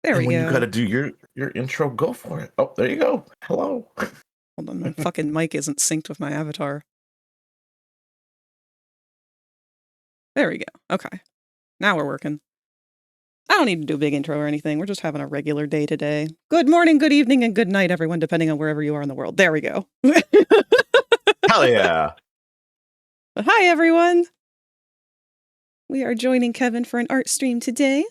There And we when go. you gotta do your intro, go for it. Oh, there you go. Hello. Hold on, my fucking mic isn't synced with my avatar. There we go. Okay. Now we're working. I don't need to do a big intro or anything. We're just having a regular day today. Good morning, good evening, and good night, everyone, depending on wherever you are in the world. There we go. Hell yeah. But hi, everyone. We are joining Kevin for an art stream today.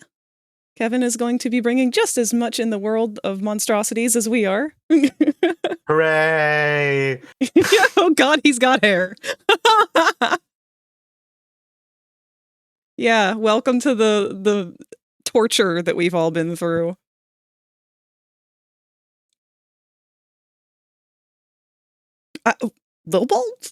Kevin is going to be bringing just as much in the world of monstrosities as we are. Hooray. Oh god, he's got hair. Yeah, welcome to the torture that we've all been through. Little bulbs?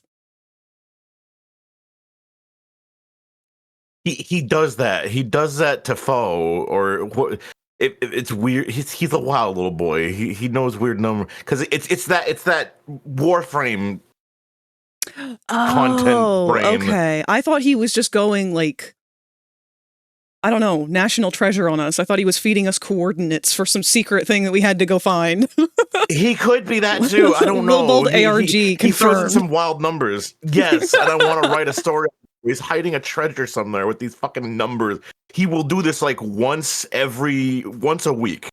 He does that. He does that to Foe or what? It's weird. He's a wild little boy. He knows weird number because it's that Warframe content brain. Okay. I thought he was just going like, I don't know, National Treasure on us. I thought he was feeding us coordinates for some secret thing that we had to go find. He could be that too. I don't know. Bold ARG he confirmed. throws in some wild numbers. Yes, and I want to write a story. He's hiding a treasure somewhere with these fucking numbers. He will do this like once a week.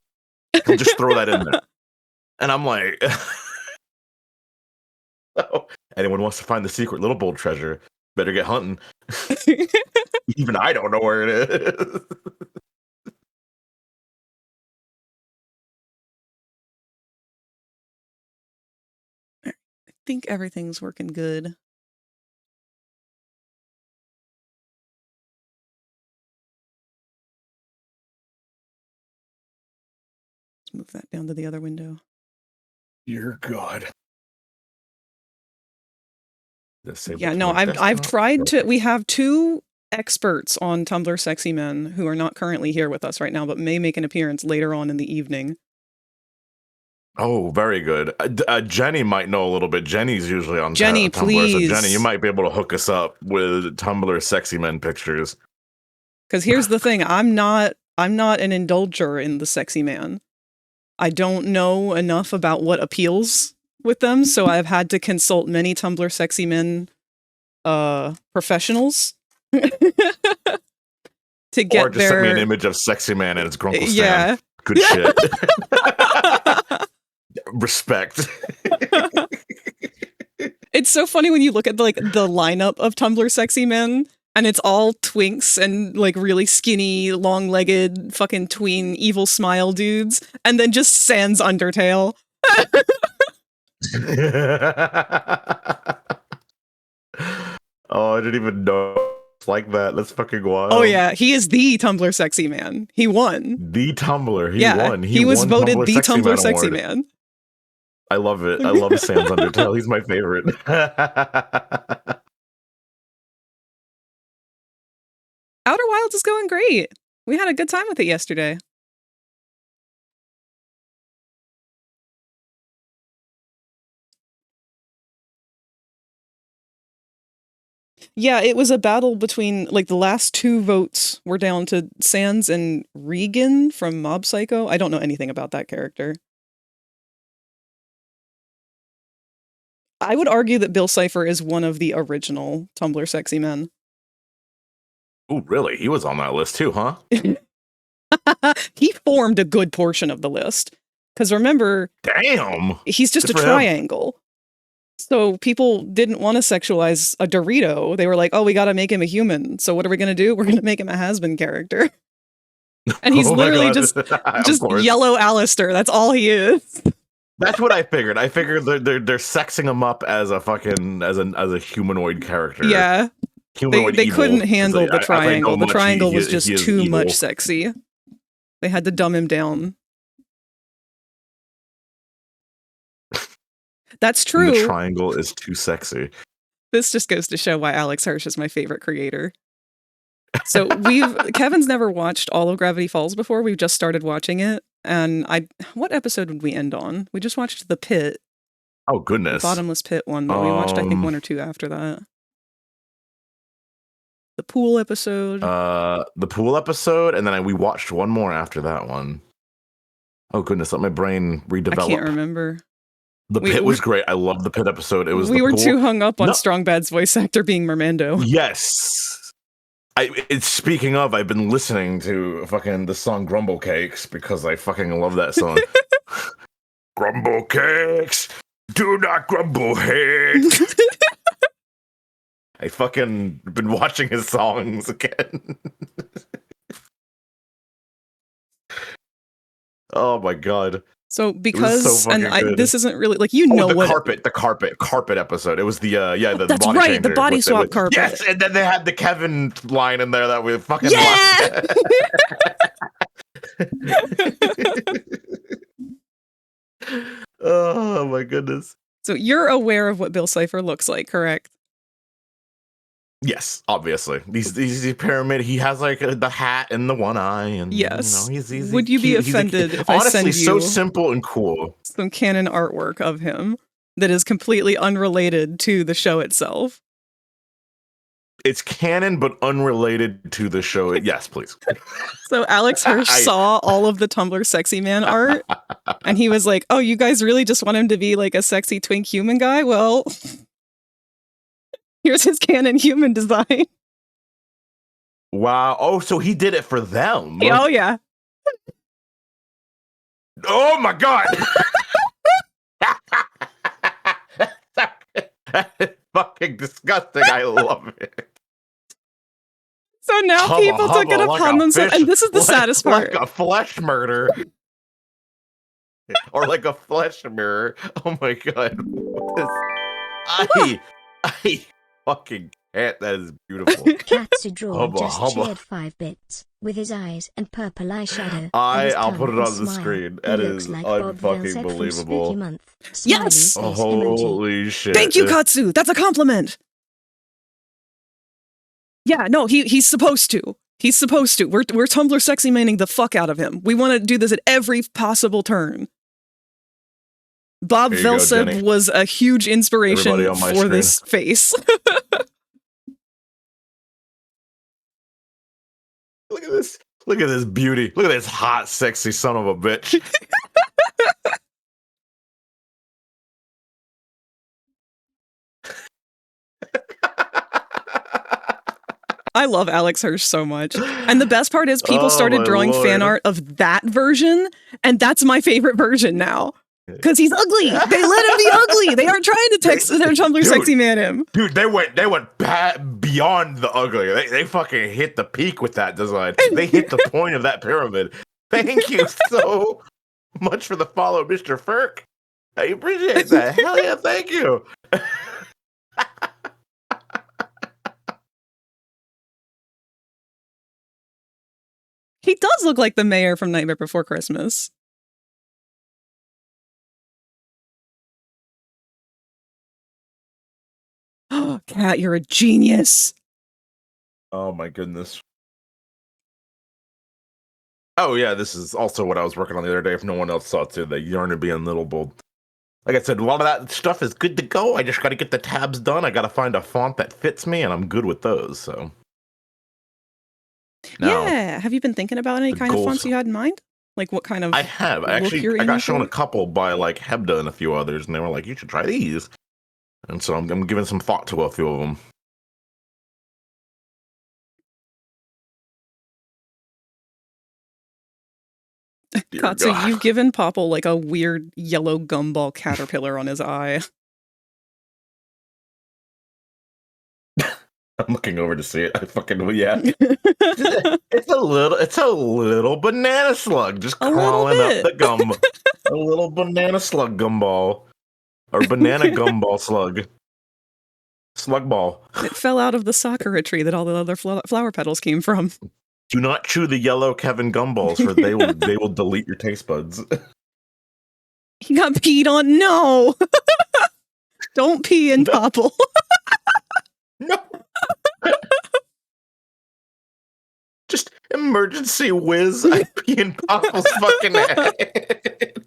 He'll just throw that in there. And I'm like, oh, anyone wants to find the secret Little Bold treasure, better get hunting. Even I don't know where it is. I think everything's working good. Let's move that down to the other window. Dear God. Yeah, no, I've tried to. We have two experts on Tumblr sexy men who are not currently here with us right now, but may make an appearance later on in the evening. Oh, very good. Jenny might know a little bit. Jenny's usually on Jenny, Tumblr. please. So Jenny, you might be able to hook us up with Tumblr sexy men pictures. Because here's the thing, I'm not an indulger in the sexy man. I don't know enough about what appeals with them, so I've had to consult many Tumblr sexy men professionals to get or just send me an image of sexy man and it's Grunkle Stan. Yeah. Good shit. Respect. It's so funny when you look at the lineup of Tumblr sexy men, and it's all twinks and like really skinny, long-legged, fucking tween, evil smile dudes, and then just sans Undertale. Oh, I didn't even know it's like that. That's fucking wild. Oh yeah, he is the Tumblr sexy man. He won. The Tumblr. He won. He was voted the Tumblr sexy man. I love it. I love Sans Undertale. He's my favorite. Outer Wilds is going great. We had a good time with it yesterday. Yeah, it was a battle between, like, the last two votes were down to Sans and Regan from Mob Psycho. I don't know anything about that character. I would argue that Bill Cipher is one of the original Tumblr sexy men. Oh, really? He was on that list too, huh? He formed a good portion of the list. Because remember, damn, he's just a triangle. So people didn't want to sexualize a Dorito. They were like, oh, we got to make him a human. So what are we going to do? We're going to make him a has-been character. And he's literally just yellow Alistair. That's all he is. That's what I figured. I figured they're sexing him up as a fucking as a humanoid character. Yeah. Humanoid they couldn't handle the triangle. The triangle was just too much sexy. They had to dumb him down. That's true. The triangle is too sexy. This just goes to show why Alex Hirsch is my favorite creator. So Kevin's never watched all of Gravity Falls before. We've just started watching it. And what episode would we end on? We just watched The Pit. Oh, goodness. The Bottomless Pit one, but we watched, I think, one or two after that. The pool episode. The pool episode, and then we watched one more after that one. Oh goodness, let my brain redevelop. I can't remember. The Pit was great. I love the Pit episode. It was. We were too hung up on Strong Bad's voice actor being Mermando. Yes. It's speaking of, I've been listening to fucking the song Grumble Cakes because I fucking love that song. Grumble Cakes, do not grumble heads. I fucking been watching his songs again. Oh my god. So because this isn't really like the carpet episode. It was the that's body right, changer the body swap carpet. Yes, and then they had the Kevin line in there that we fucking Oh my goodness. So you're aware of what Bill Cipher looks like, correct? Yes, obviously. These pyramid. He has like the hat and the one eye, and yes. He's would you be offended if I send you so simple and cool some canon artwork of him that is completely unrelated to the show itself? It's canon, but unrelated to the show. Yes, please. So Alex Hirsch saw all of the Tumblr sexy man art, and he was like, "Oh, you guys really just want him to be like a sexy twink human guy? Well." Here's his canon human design. Wow. Oh, so he did it for them. Oh, yeah. Oh, my God. That's fucking disgusting. I love it. So now people took it upon themselves. And this is the saddest part. Like a flesh murder. Or like a flesh mirror. Oh, my God. I fucking cat, that is beautiful. Katsudraw just shared 5 bits with his eyes and purple eyeshadow. I'll put it on the screen. That is like unfucking believable. Yes! Holy shit. Thank you, Katsu! That's a compliment! Yeah, no, he's supposed to. He's supposed to. We're Tumblr sexy manning the fuck out of him. We want to do this at every possible turn. Bob Velseb was a huge inspiration for this face. Look at this. Look at this beauty. Look at this hot, sexy son of a bitch. I love Alex Hirsch so much. And the best part is people started drawing fan art of that version, and that's my favorite version now. Because he's ugly. They let him be ugly. They aren't trying to text their Tumblr sexy man him. Dude, they went beyond the ugly. They fucking hit the peak with that design. They hit the point of that pyramid. Thank you so much for the follow, Mr. Ferk. I appreciate that. Hell yeah, thank you. He does look like the mayor from Nightmare Before Christmas. Oh, Kat, you're a genius. Oh my goodness. Oh yeah, this is also what I was working on the other day. If no one else saw it too, the yarn would be in little bold. Like I said, a lot of that stuff is good to go. I just got to get the tabs done. I got to find a font that fits me, and I'm good with those. So. Now, yeah. Have you been thinking about any kind of fonts you had in mind? Like what kind of? I have. I got shown a couple by like Hebda and a few others, and they were like, "You should try these." And so I'm giving some thought to a few of them. Katsu, you've given Popple like a weird yellow gumball caterpillar on his eye. I'm looking over to see it. I fucking yeah. It's a little banana slug just crawling up the gum. A little banana slug gumball. Or banana gumball slug. Slug ball. It fell out of the sakura tree that all the other flower petals came from. Do not chew the yellow Kevin gumballs, or they will delete your taste buds. He got peed on. No, don't pee in Popple. No. Just emergency whiz. I pee in Popple's fucking head.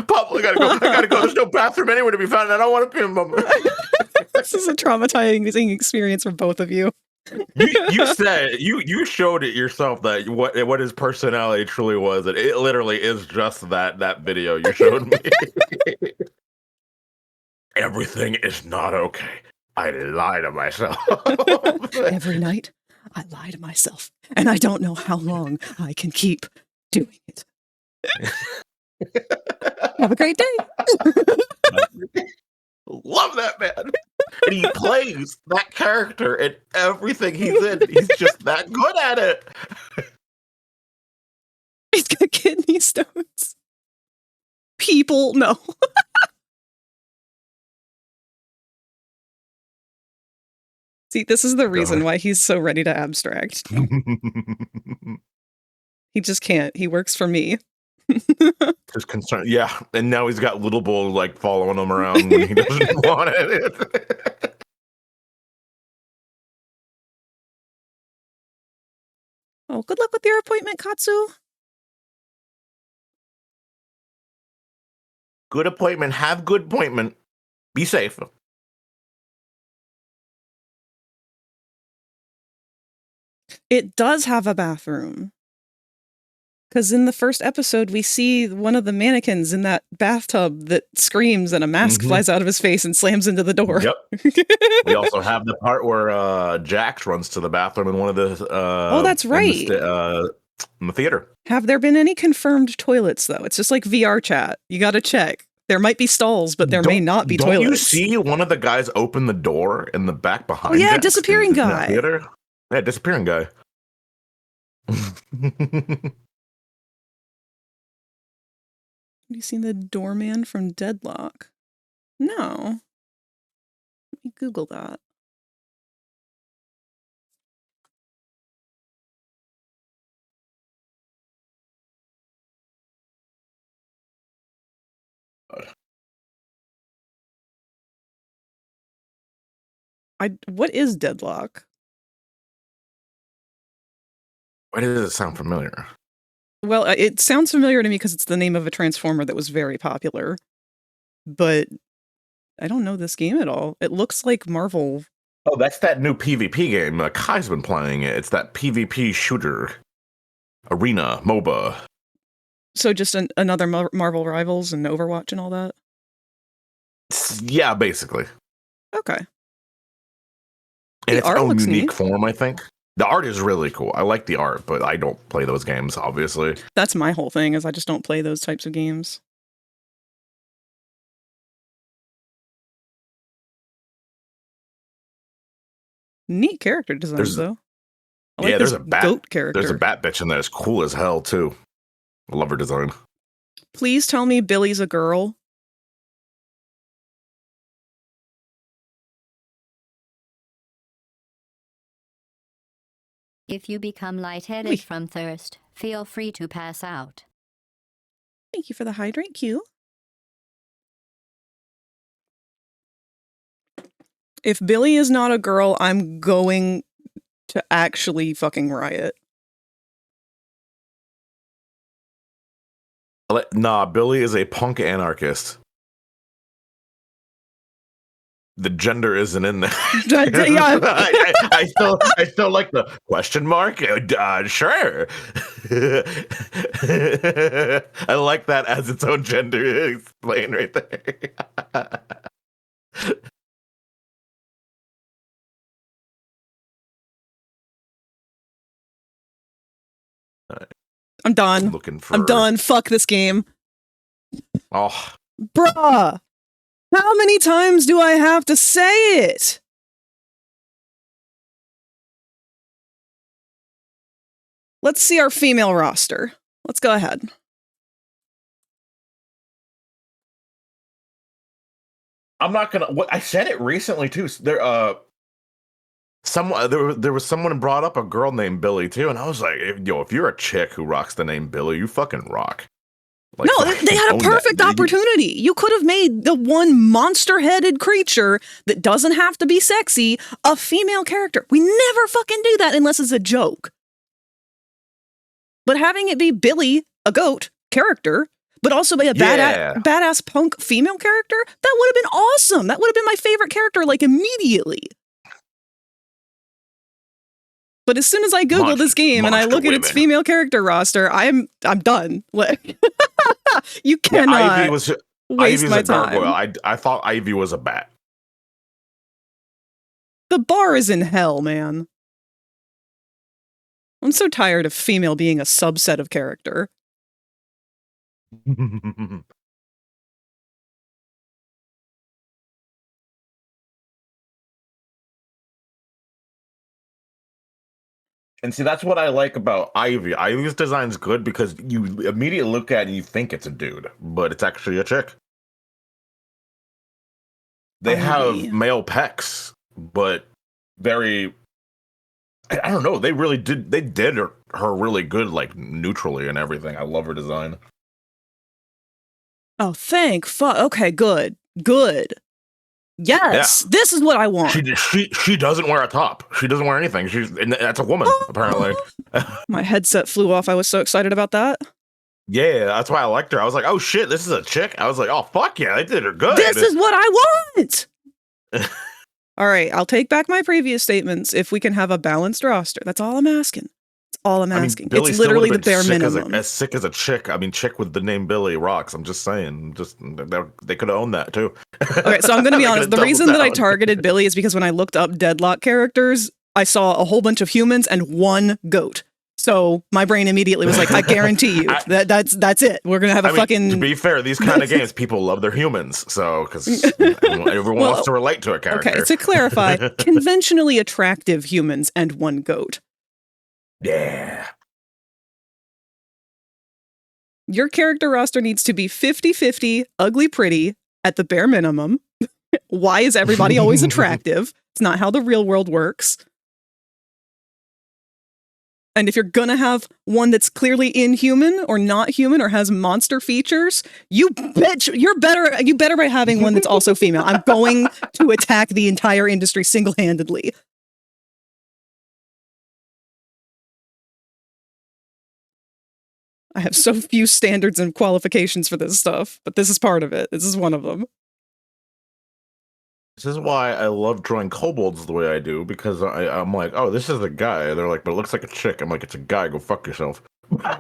Popple, I gotta go. There's no bathroom anywhere to be found. I don't want to pee in my. This is a traumatizing experience for both of you. You said you showed it yourself that what his personality truly was. It literally is just that video you showed me. Everything is not okay. I lie to myself. Every night, I lie to myself, and I don't know how long I can keep doing it. Have a great day. Love that man. And he plays that character in everything he's in. He's just that good at it. He's got kidney stones. People, no. See, this is the reason why he's so ready to abstract. He just can't. He works for me. His concern, yeah. And now he's got Little Bull like following him around when he doesn't want it. Oh, good luck with your appointment, Katsu. Good appointment. Have good appointment. Be safe. It does have a bathroom. Because in the first episode, we see one of the mannequins in that bathtub that screams and a mask flies out of his face and slams into the door. Yep. We also have the part where Jax runs to the bathroom in one of the... oh, that's right. In the theater. Have there been any confirmed toilets, though? It's just like VRChat. You got to check. There might be stalls, but there may not be toilets. Don't you see one of the guys open the door in the back behind? Oh, yeah, disappearing guy. Theater? Yeah, disappearing guy. Have you seen the doorman from Deadlock? No. Let me Google that. What is Deadlock? Why does it sound familiar? Well, it sounds familiar to me because it's the name of a Transformer that was very popular. But I don't know this game at all. It looks like Marvel. Oh, that's that new PvP game. Kai's been playing it. It's that PvP shooter. Arena, MOBA. So just another Marvel Rivals and Overwatch and all that? Yeah, basically. Okay. In its own unique form, I think. The art is really cool. I like the art, but I don't play those games, obviously. That's my whole thing, is I just don't play those types of games. Neat character designs, though. I like there's a bat goat character. There's a bat bitch in there. It's cool as hell, too. I love her design. Please tell me Billy's a girl. If you become lightheaded from thirst, feel free to pass out. Thank you for the hydrate cue. If Billy is not a girl, I'm going to actually fucking riot. Nah, Billy is a punk anarchist. The gender isn't in there. Yeah. I still like the question mark. Sure. I like that as its own gender explained right there. I'm done. I'm done. Fuck this game. Oh, bruh. How many times do I have to say it? Let's see our female roster. Let's go ahead. I'm not gonna. I said it recently too. There was someone brought up a girl named Billy too, and I was like, if you're a chick who rocks the name Billy, you fucking rock. Like, no, they had a perfect opportunity. You could have made the one monster-headed creature that doesn't have to be sexy a female character. We never fucking do that unless it's a joke. But having it be Billy, a goat character, but also be a badass punk female character, that would have been awesome. That would have been my favorite character, like, immediately. But as soon as I Google this game and I look at its female character roster, I'm done. Like, you cannot waste my time. I thought Ivy was a bat. The bar is in hell, man. I'm so tired of female being a subset of character. And see, that's what I like about Ivy. Ivy's design's good because you immediately look at it and you think it's a dude, but it's actually a chick. They have male pecs, but very... I don't know. They really did. They did her really good, like neutrally and everything. I love her design. Oh, okay, good. Yes, This is what I want. She doesn't wear a top. She doesn't wear anything. That's a woman, apparently. My headset flew off. I was so excited about that. Yeah, that's why I liked her. I was like, oh shit, this is a chick. I was like, oh fuck yeah, they did her good. This is what I want. All right, I'll take back my previous statements if we can have a balanced roster. That's all I'm asking. It's literally the bare minimum. As sick as a chick. I mean, chick with the name Billy rocks. I'm just saying. They could have owned that too. Okay, so I'm going to be honest. The reason that I targeted Billy is because when I looked up Deadlock characters, I saw a whole bunch of humans and one goat. So my brain immediately was like, I guarantee you that's it. We're going to have fucking... To be fair, these kind of games, people love their humans. So, because everyone wants to relate to a character. Okay, to clarify, conventionally attractive humans and one goat. Yeah. Your character roster needs to be 50-50, ugly pretty, at the bare minimum. Why is everybody always attractive? It's not how the real world works. And if you're gonna have one that's clearly inhuman or not human or has monster features, you better by having one that's also female. I'm going to attack the entire industry single-handedly. I have so few standards and qualifications for this stuff, but this is part of it. This is one of them. This is why I love drawing kobolds the way I do, because I'm like, oh, this is a guy. They're like, but it looks like a chick. I'm like, it's a guy. Go fuck yourself. Well,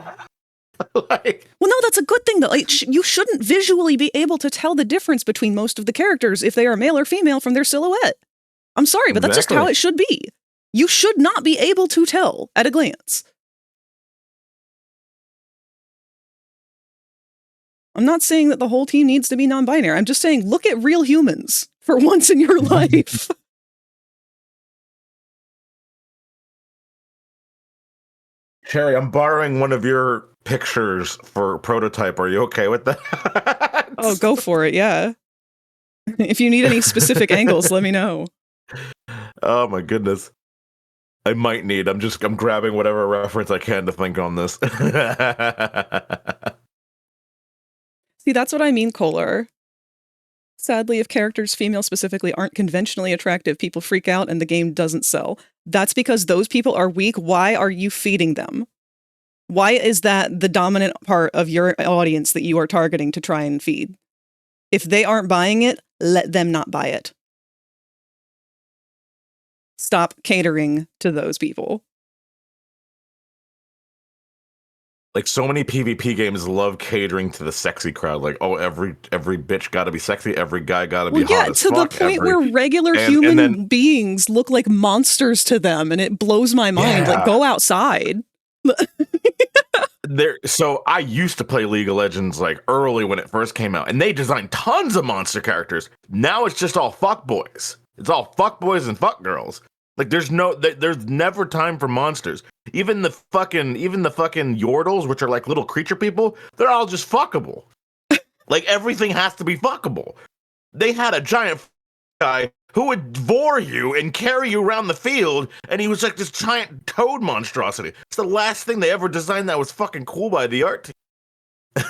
no, that's a good thing, though. Like, you shouldn't visually be able to tell the difference between most of the characters if they are male or female from their silhouette. I'm sorry, but that's just how it should be. You should not be able to tell at a glance. I'm not saying that the whole team needs to be non-binary. I'm just saying, look at real humans for once in your life. Sherry, I'm borrowing one of your pictures for prototype. Are you okay with that? Oh, go for it, yeah. If you need any specific angles, let me know. Oh my goodness. I might need. I'm grabbing whatever reference I can to think on this. See, that's what I mean, Kohler. Sadly, if characters, female specifically, aren't conventionally attractive, people freak out and the game doesn't sell. That's because those people are weak. Why are you feeding them? Why is that the dominant part of your audience that you are targeting to try and feed? If they aren't buying it, let them not buy it. Stop catering to those people. Like, so many PvP games love catering to the sexy crowd. Like, oh, every bitch gotta be sexy, every guy gotta be hot as to fuck, the point where regular human beings look like monsters to them, and it blows my mind. Yeah. Like, go outside. So I used to play League of Legends like early when it first came out, and they designed tons of monster characters. Now it's just all fuckboys. It's all fuckboys and fuckgirls. Like, there's never time for monsters. Even the fucking Yordles, which are like little creature people, they're all just fuckable. Like, everything has to be fuckable. They had a giant guy who would vor you and carry you around the field, and he was like this giant toad monstrosity. It's the last thing they ever designed that was fucking cool by the art team.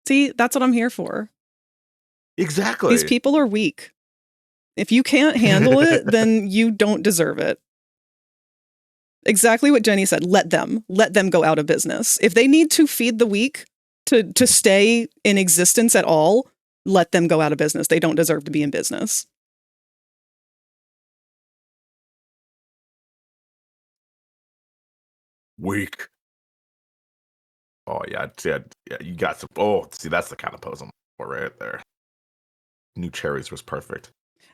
See, that's what I'm here for. Exactly. These people are weak. If you can't handle it, then you don't deserve it. Exactly what Jenny said. Let them go out of business. If they need to feed the weak to stay in existence at all, let them go out of business. They don't deserve to be in business. Weak. Oh yeah, you got some. Oh, see, that's the kind of pose I'm for right there. New cherries was perfect.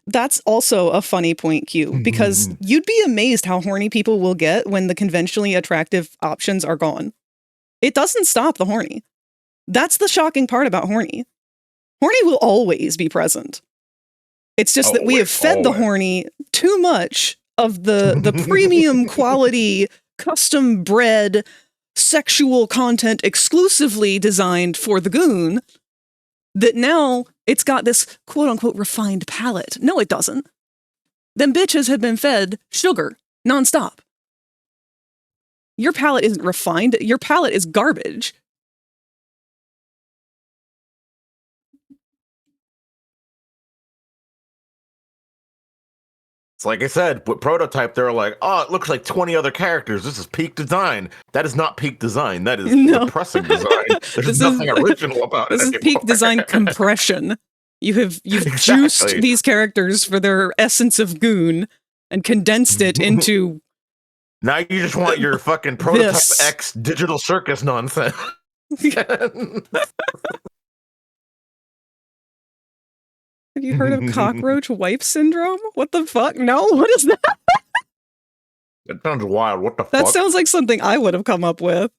That's also a funny point, Q, because you'd be amazed how horny people will get when the conventionally attractive options are gone. It doesn't stop the horny. That's the shocking part about horny. Horny will always be present. It's just that we have fed the horny too much of the premium quality, custom bred sexual content exclusively designed for the goon, that now it's got this quote-unquote refined palate. No, it doesn't. Them bitches have been fed sugar nonstop. Your palate isn't refined. Your palate is garbage. It's like I said, with Prototype, they're like, oh, it looks like 20 other characters. This is peak design. That is not peak design. That is depressing design. There's nothing original about it. This is peak design compression. You've juiced these characters for their essence of goon and condensed it into. Now you just want your fucking Prototype X digital circus nonsense. Have you heard of cockroach wife syndrome? What the fuck? No, what is that? That sounds wild. What the fuck? That sounds like something I would have come up with.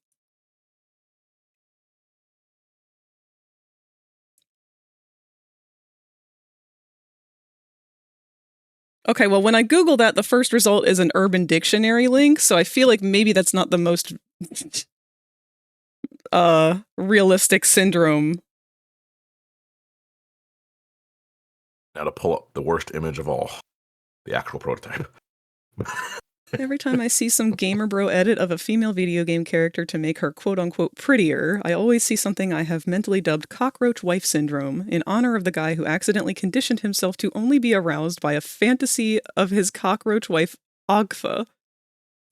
Okay, well, when I Google that, the first result is an Urban Dictionary link, so I feel like maybe that's not the most realistic syndrome. Now to pull up the worst image of all, the actual prototype. Every time I see some gamer bro edit of a female video game character to make her quote-unquote prettier, I always see something I have mentally dubbed cockroach wife syndrome, in honor of the guy who accidentally conditioned himself to only be aroused by a fantasy of his cockroach wife, Agfa.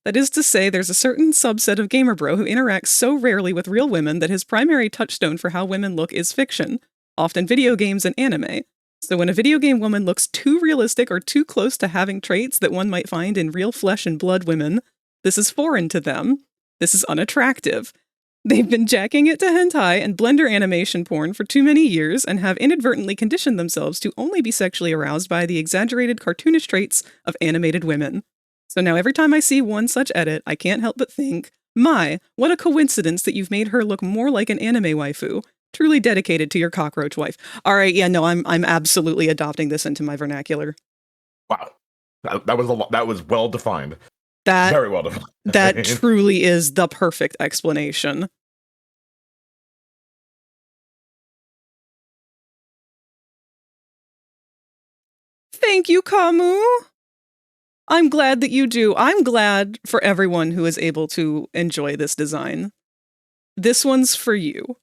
That is to say, there's a certain subset of gamer bro who interacts so rarely with real women that his primary touchstone for how women look is fiction, often video games and anime. So when a video game woman looks too realistic or too close to having traits that one might find in real flesh and blood women, this is foreign to them. This is unattractive. They've been jacking it to hentai and Blender animation porn for too many years and have inadvertently conditioned themselves to only be sexually aroused by the exaggerated cartoonish traits of animated women. So now every time I see one such edit, I can't help but think, my, what a coincidence that you've made her look more like an anime waifu. Truly dedicated to your cockroach wife. All right, yeah, no, I'm absolutely adopting this into my vernacular. Wow, that was well defined. That very well defined. That truly is the perfect explanation. Thank you, Camus. I'm glad that you do. I'm glad for everyone who is able to enjoy this design. This one's for you.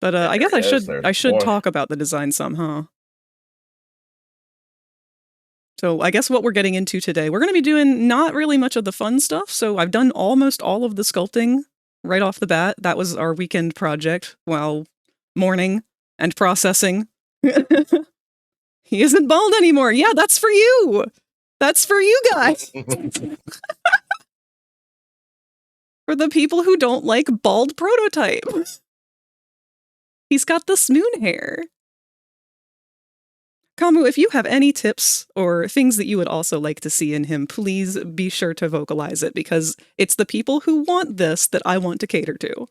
But I guess I should talk about the design some, huh? So I guess what we're getting into today, we're going to be doing not really much of the fun stuff. So I've done almost all of the sculpting right off the bat. That was our weekend project while mourning and processing. He isn't bald anymore. Yeah, that's for you. That's for you guys. For the people who don't like bald Prototype. He's got the smoon hair. Camus, if you have any tips or things that you would also like to see in him, please be sure to vocalize it, because it's the people who want this that I want to cater to.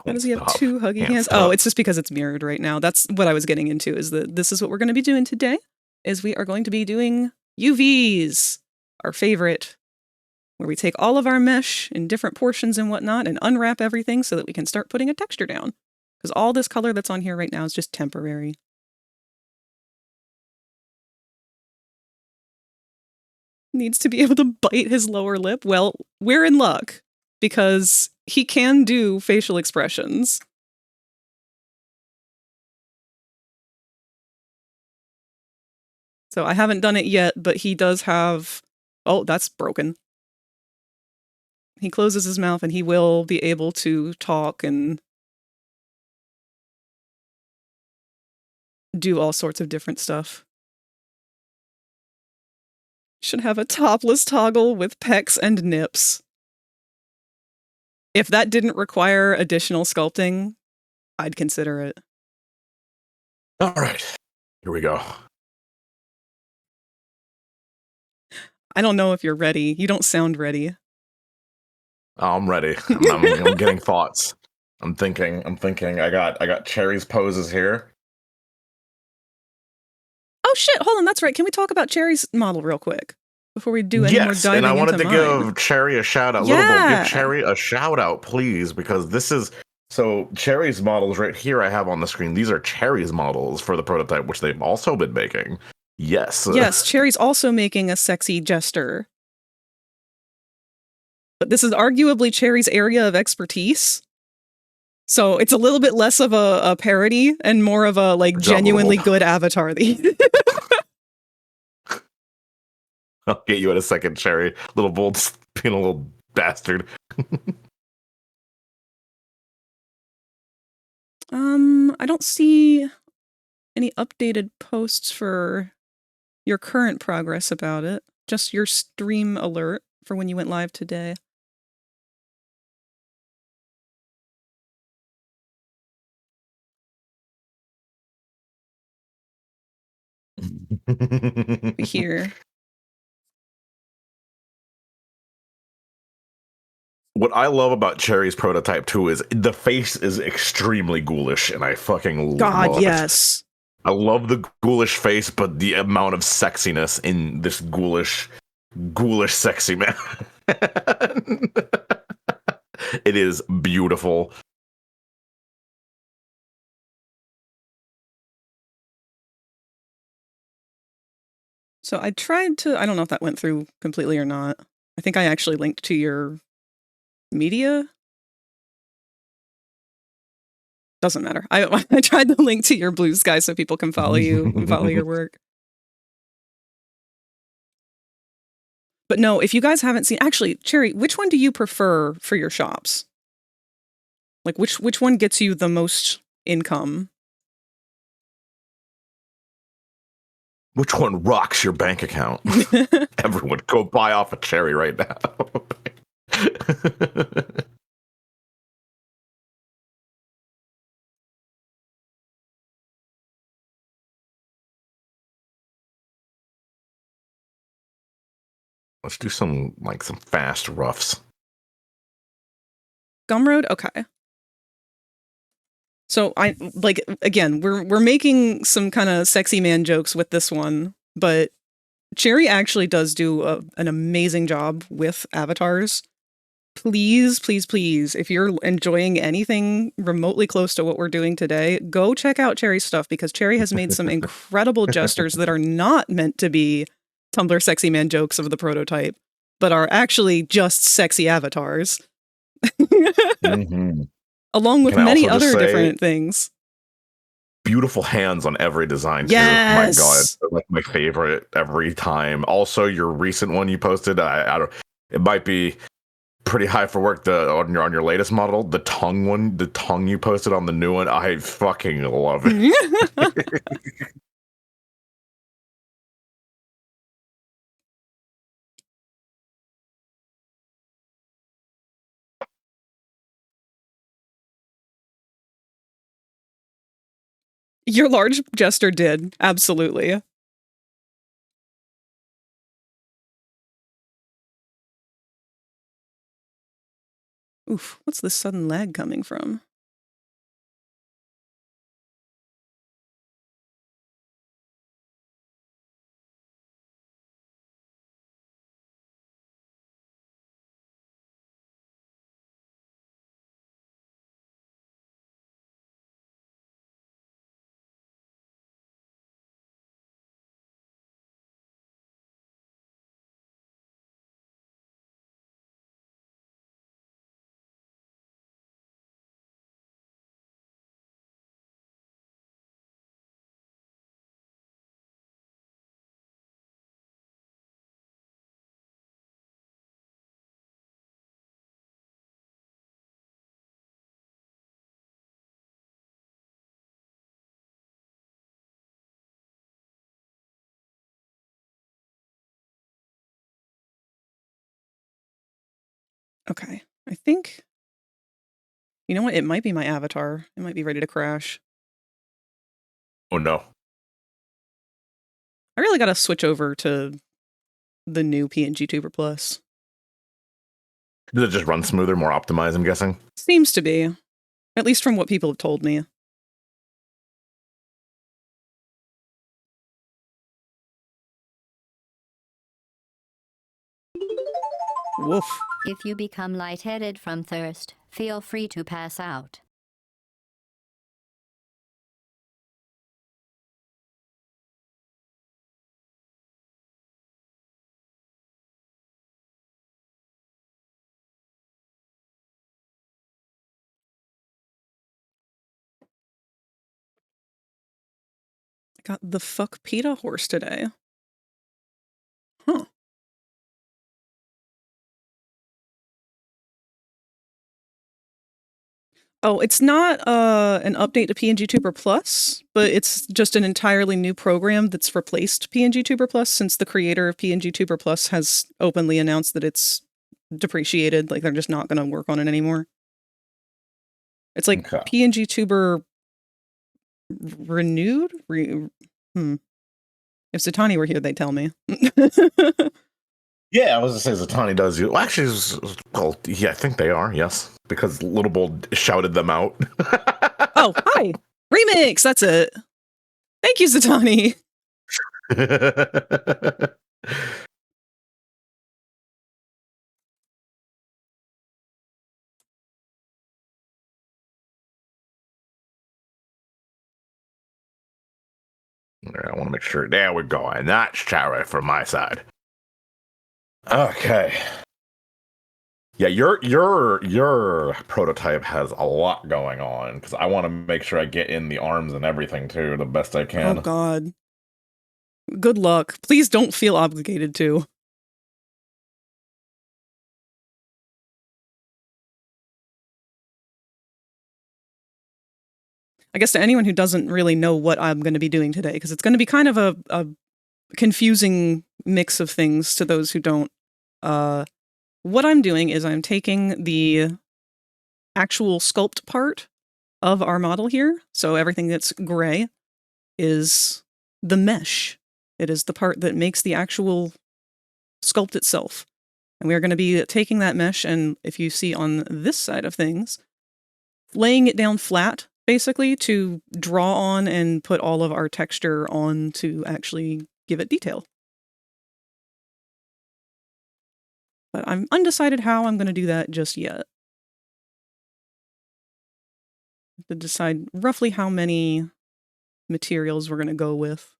How does he have two huggy hands? Oh, it's just because it's mirrored right now. That's what I was getting into, is that this is what we're going to be doing today, is we are going to be doing UVs, our favorite, where we take all of our mesh in different portions and whatnot and unwrap everything so that we can start putting a texture down. Because all this color that's on here right now is just temporary. Needs to be able to bite his lower lip. Well, we're in luck, because he can do facial expressions. So I haven't done it yet, but he does have... Oh, that's broken. He closes his mouth and he will be able to talk and... do all sorts of different stuff. Should have a topless toggle with pecs and nips. If that didn't require additional sculpting, I'd consider it. All right, here we go. I don't know if you're ready. You don't sound ready. Oh, I'm ready. I'm getting thoughts. I'm thinking. I got Cherry's poses here. Oh shit, hold on, that's right. Can we talk about Cherry's model real quick before we do any more diving into mine? And I wanted to give Cherry a shout out. Yeah. Give Cherry a shout out, please, because this is so Cherry's models right here I have on the screen. These are Cherry's models for the prototype, which they've also been making. Yes. Yes, Cherry's also making a sexy jester. But this is arguably Cherry's area of expertise. So it's a little bit less of a parody and more of a like genuinely good avatar. I'll get you in a second, Cherry. Little bold, being a little bastard. I don't see any updated posts for your current progress about it. Just your stream alert for when you went live today. Here. What I love about Cherry's prototype too is the face is extremely ghoulish, and I fucking love it. Yes. I love the ghoulish face, but the amount of sexiness in this ghoulish sexy man. It is beautiful. So I tried to, I don't know if that went through completely or not. I think I actually linked to your media. Doesn't matter. I tried to link to your Blue Sky so people can follow you and follow your work. But no, if you guys haven't seen, actually, Cherry, which one do you prefer for your shops? Like which one gets you the most income? Which one rocks your bank account? Everyone go buy off a Cherry right now. Let's do some fast roughs. Gumroad? Okay. So I like again, we're making some kind of sexy man jokes with this one, but Cherry actually does do an amazing job with avatars. Please, please, please, if you're enjoying anything remotely close to what we're doing today, go check out Cherry's stuff because Cherry has made some incredible jesters that are not meant to be Tumblr sexy man jokes of the prototype, but are actually just sexy avatars. Along with many other different things. Beautiful hands on every design too. Yes. My God, they're like my favorite every time. Also, your recent one you posted, I don't. It might be pretty high for work. On your latest model, the tongue you posted on the new one, I fucking love it. Your large jester did, absolutely. Oof, what's this sudden lag coming from? Okay. I think... You know what? It might be my avatar. It might be ready to crash. Oh no. I really gotta switch over to the new PNG Tuber Plus. Does it just run smoother, more optimized, I'm guessing? Seems to be. At least from what people have told me. Woof. If you become lightheaded from thirst, feel free to pass out. I got the fuck PETA horse today. Huh. Oh, it's not an update to PNG Tuber Plus, but it's just an entirely new program that's replaced PNG Tuber Plus since the creator of PNG Tuber Plus has openly announced that it's depreciated, like they're just not going to work on it anymore. It's like Okay. PNG Tuber renewed? If Satani were here, they'd tell me. Yeah, I was gonna say Zatanni does you. Well, actually, well, yeah, I think they are. Yes, because Little Bull shouted them out. Oh, hi, remix. That's it. Thank you, Satani. I want to make sure. There we go. And that's Chara from my side. Okay. Yeah, your prototype has a lot going on because I want to make sure I get in the arms and everything too, the best I can. Oh God. Good luck. Please don't feel obligated to. I guess to anyone who doesn't really know what I'm going to be doing today, because it's going to be kind of a confusing mix of things to those who don't. What I'm doing is I'm taking the actual sculpt part of our model here. So everything that's gray is the mesh. It is the part that makes the actual sculpt itself. And we're going to be taking that mesh and, if you see on this side of things, laying it down flat, basically, to draw on and put all of our texture on to actually give it detail. But I'm undecided how I'm going to do that just yet. To decide roughly how many materials we're going to go with.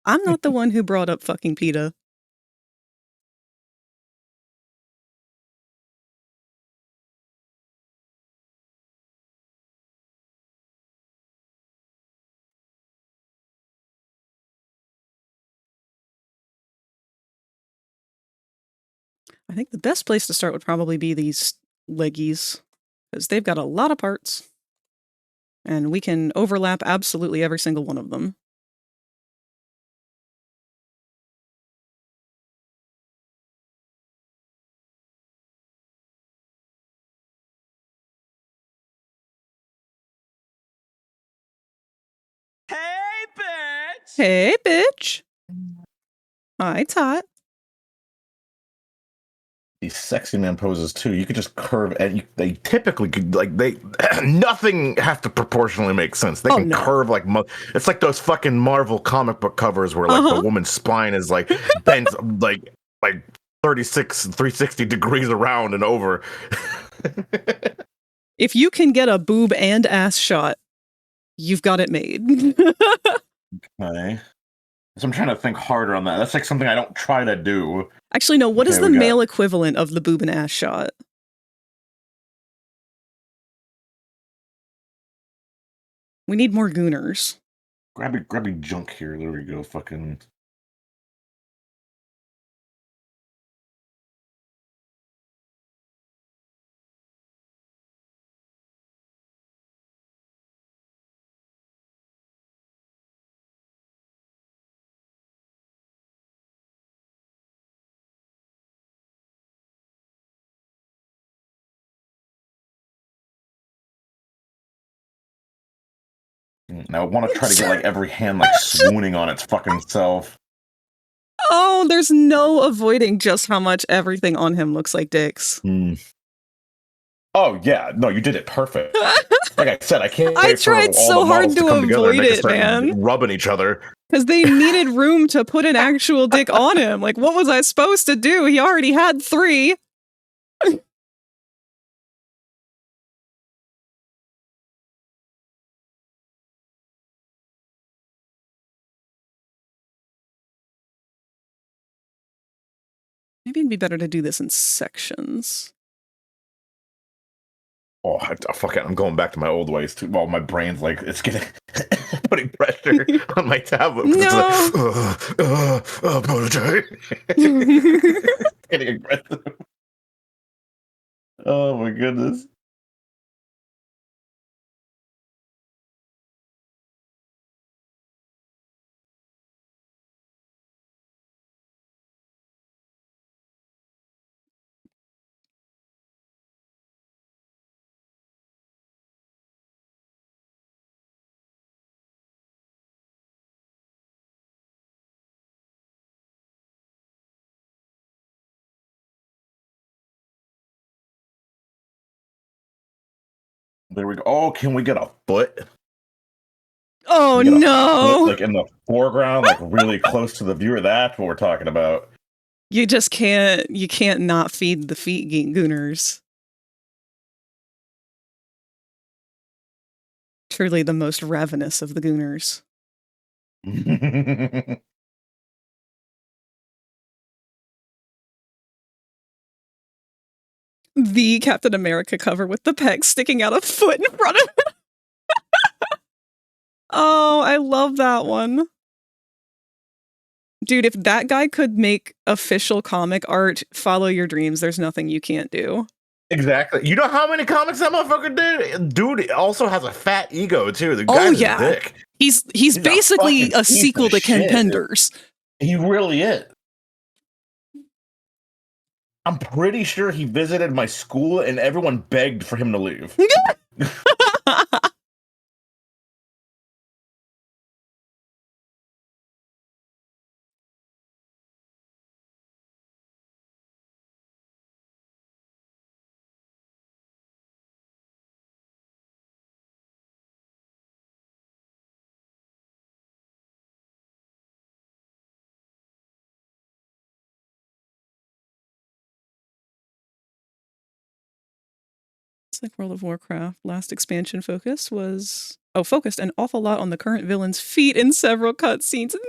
I'm not the one who brought up fucking PETA. I think the best place to start would probably be these leggies, because they've got a lot of parts, and we can overlap absolutely every single one of them. Hey, bitch! Hey, bitch! Hi, Tot. These sexy man poses too. You could just curve, and they typically could nothing has to proportionally make sense. They can curve like it's like those fucking Marvel comic book covers where like the woman's spine is like bent like 360 degrees around and over. If you can get a boob and ass shot, you've got it made. Okay. So I'm trying to think harder on that. That's like something I don't try to do. Actually, no, what is the male equivalent of the boob and ass shot? We need more gooners. Grab your junk here. There we go. Fucking. And I want to try to get like every hand like swooning on its fucking self. Oh, there's no avoiding just how much everything on him looks like dicks. Oh yeah, no, you did it perfect. Like I said, I can't I wait for tried all so the hard models to to come together and avoid they can it, start man. rubbing each other. Because they needed room to put an actual dick on him. Like, what was I supposed to do? He already had 3. Maybe it'd be better to do this in sections. Oh, fuck it. I'm going back to my old ways too. Well, my brain's like, it's getting putting pressure on my tablet. No. It's like, prototype. Getting aggressive. Oh my goodness. There we go. Oh, can we get a foot? Oh no! Foot, like in the foreground, like really close to the viewer. That's what we're talking about. You just can't. You can't not feed the feet gooners. Truly the most ravenous of the gooners. The Captain America cover with the pecs sticking out a foot in front of him. Oh, I love that one. Dude, if that guy could make official comic art, follow your dreams. There's nothing you can't do. Exactly. You know how many comics that motherfucker did? Dude also has a fat ego too. The guy's a dick. He's basically a sequel to Ken Penders. He really is. I'm pretty sure he visited my school and everyone begged for him to leave. It's like World of Warcraft. Last expansion focused an awful lot on the current villain's feet in several cutscenes. No!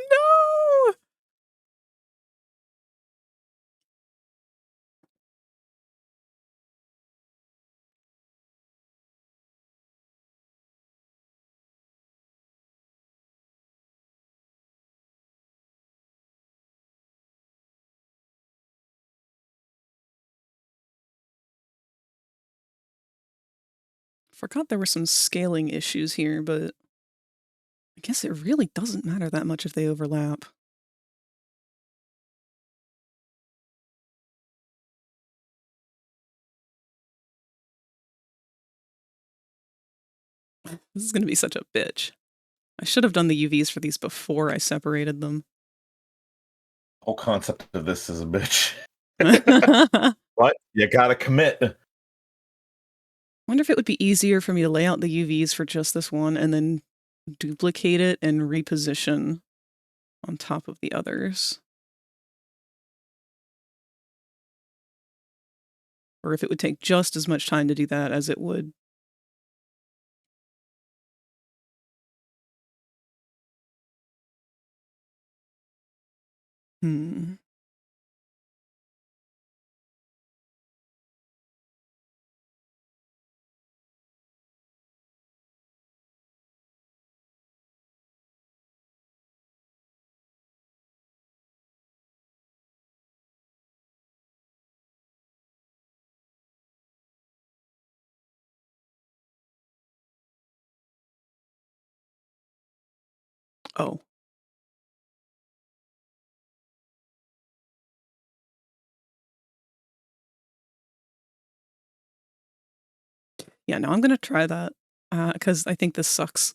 Forgot there were some scaling issues here, but I guess it really doesn't matter that much if they overlap. This is going to be such a bitch. I should have done the UVs for these before I separated them. Whole concept of this is a bitch. But you gotta commit. I wonder if it would be easier for me to lay out the UVs for just this one and then duplicate it and reposition on top of the others. Or if it would take just as much time to do that as it would. Oh. Yeah, no, I'm going to try that because I think this sucks.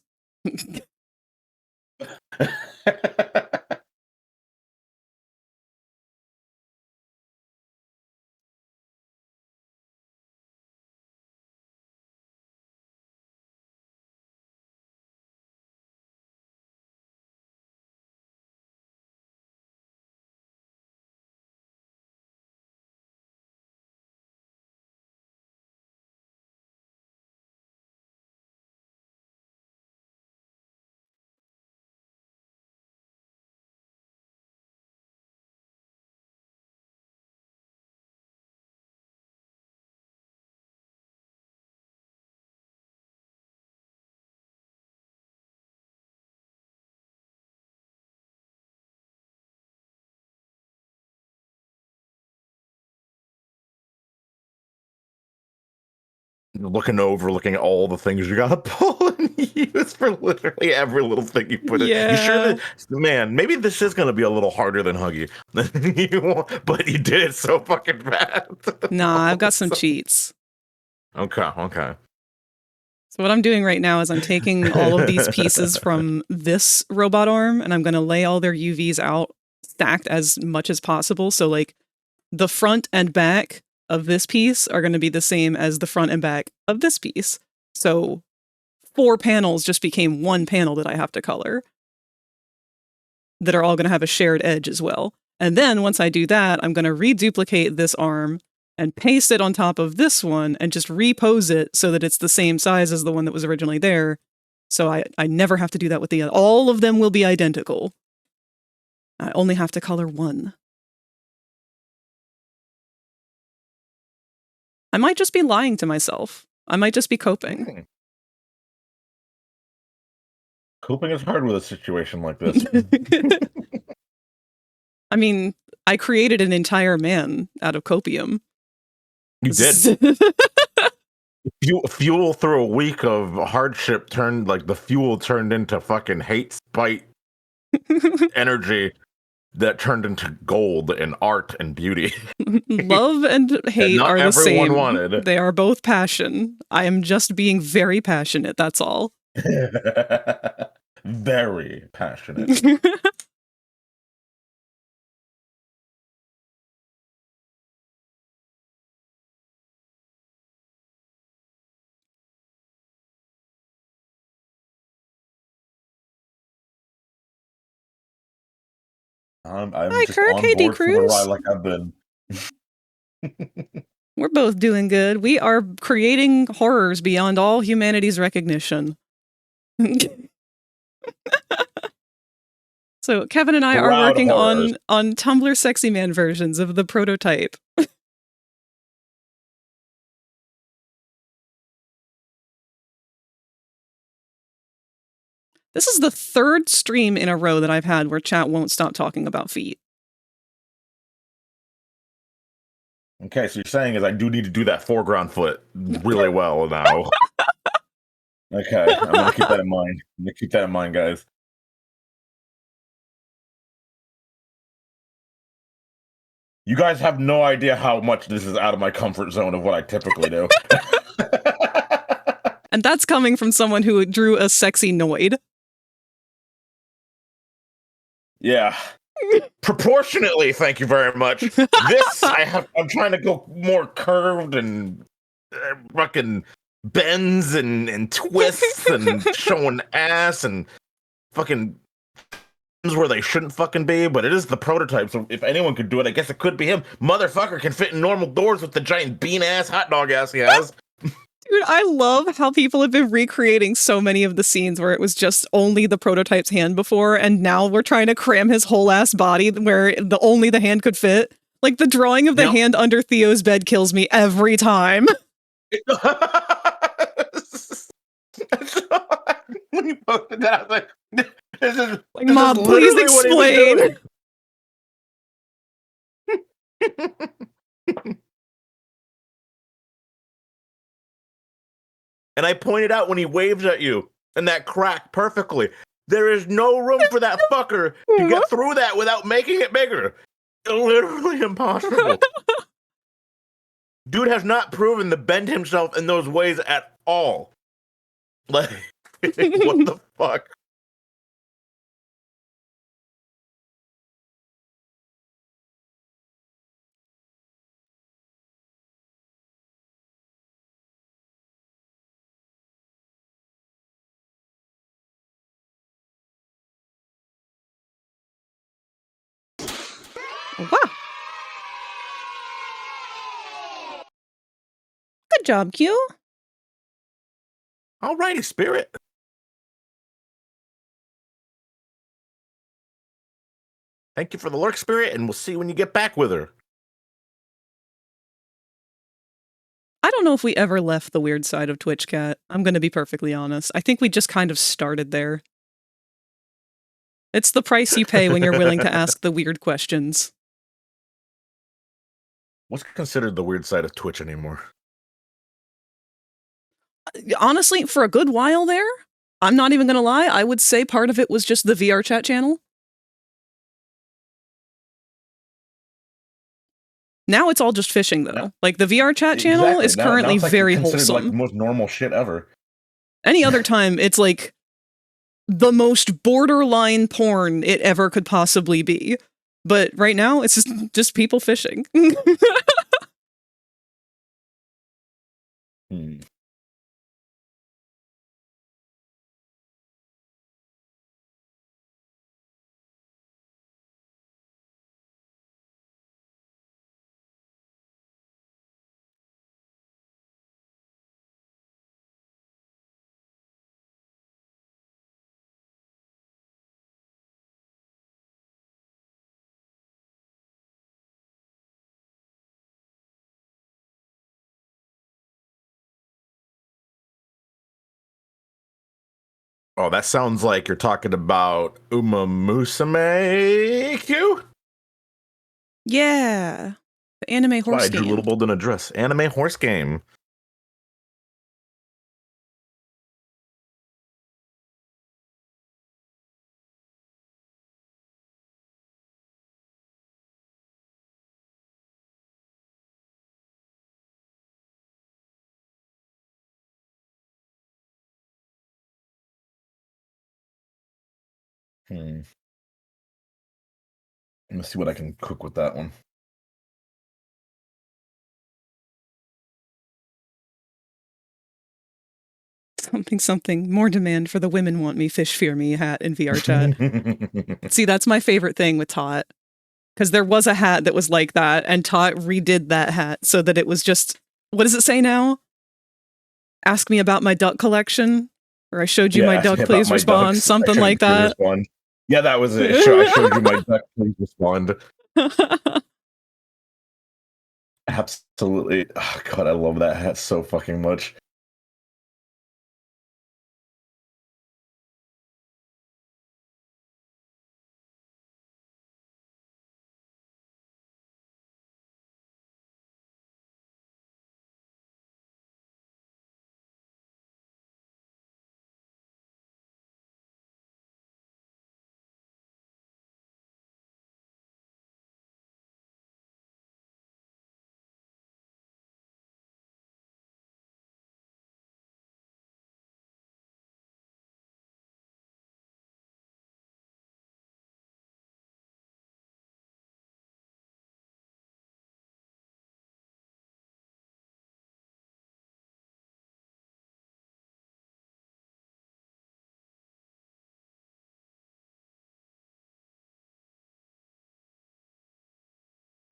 Looking at all the things you gotta pull and use for literally every little thing you put in. You sure Yeah. that, man, maybe this is gonna be a little harder than Huggy. But you did it so fucking fast. Nah, I've got some cheats. Okay. So what I'm doing right now is I'm taking all of these pieces from this robot arm and I'm going to lay all their UVs out stacked as much as possible. So like the front and back of this piece are going to be the same as the front and back of this piece. So 4 panels just became 1 panel that I have to color that are all going to have a shared edge as well. And then once I do that, I'm going to reduplicate this arm and paste it on top of this one and just repose it so that it's the same size as the one that was originally there. So I never have to do that with the other. All of them will be identical. I only have to color one. I might just be lying to myself. I might just be coping. Coping is hard with a situation like this. I mean, I created an entire man out of copium. You did. Fuel through a week of hardship turned, like, the fuel turned into fucking hate, spite, energy that turned into gold and art and beauty. Love and hate not are the everyone same. wanted. They are both passion. I am just being very passionate, that's all. Very passionate. I'm Hi, just Kirk. on Hey, board for the D-Cruz. ride like I've been. We're both doing good. We are creating horrors beyond all humanity's recognition. So Kevin and I are Proud working horrors. on Tumblr sexy man versions of the prototype. This is the 3rd stream in a row that I've had where chat won't stop talking about feet. Okay, so you're saying is I do need to do that foreground foot really well now. Okay, I'm gonna keep that in mind. I'm gonna keep that in mind, guys. You guys have no idea how much this is out of my comfort zone of what I typically do. And that's coming from someone who drew a sexy Noid. Yeah. Proportionately, thank you very much. This, I'm trying to go more curved and fucking bends and twists and showing ass and fucking where they shouldn't fucking be, but it is the prototype, so if anyone could do it, I guess it could be him. Motherfucker can fit in normal doors with the giant bean-ass hot dog ass he has. Dude, I love how people have been recreating so many of the scenes where it was just only the prototype's hand before, and now we're trying to cram his whole ass body where only the hand could fit. Like, the drawing of the hand under Theo's bed kills me every time. When you posted that, I was like, this is like, Mom, please explain. And I pointed out when he waves at you in that crack perfectly, there is no room for that fucker to get through that without making it bigger. Literally impossible. Dude has not proven to bend himself in those ways at all. Like, What the fuck? Wow. Good job, Q. Alrighty, Spirit. Thank you for the lurk, Spirit, and we'll see when you get back with her. I don't know if we ever left the weird side of Twitch, Cat. I'm going to be perfectly honest. I think we just kind of started there. It's the price you pay when you're willing to ask the weird questions. What's considered the weird side of Twitch anymore? Honestly, for a good while there, I'm not even going to lie, I would say part of it was just the VRChat channel. Now it's all just fishing, though. Yeah. Like, the VRChat channel is currently now it's very wholesome. like the most normal shit ever. Any other time, it's like the most borderline porn it ever could possibly be. But right now, it's just people fishing. Oh, that sounds like you're talking about Uma Musume Q? Yeah. The anime horse game. By Drew Littlebold in a dress. Anime horse game. Let me see what I can cook with that one. Something. More demand for the women want me, fish fear me hat in VRChat. See, that's my favorite thing with Tot. Because there was a hat that was like that, and Tot redid that hat so that it was just, what does it say now? Ask me about my duck collection? Or I showed you my duck, please respond. Ducks. Something like that. Respond. Yeah, that was it. I showed you my duck, please respond. Absolutely. Oh, God, I love that hat so fucking much.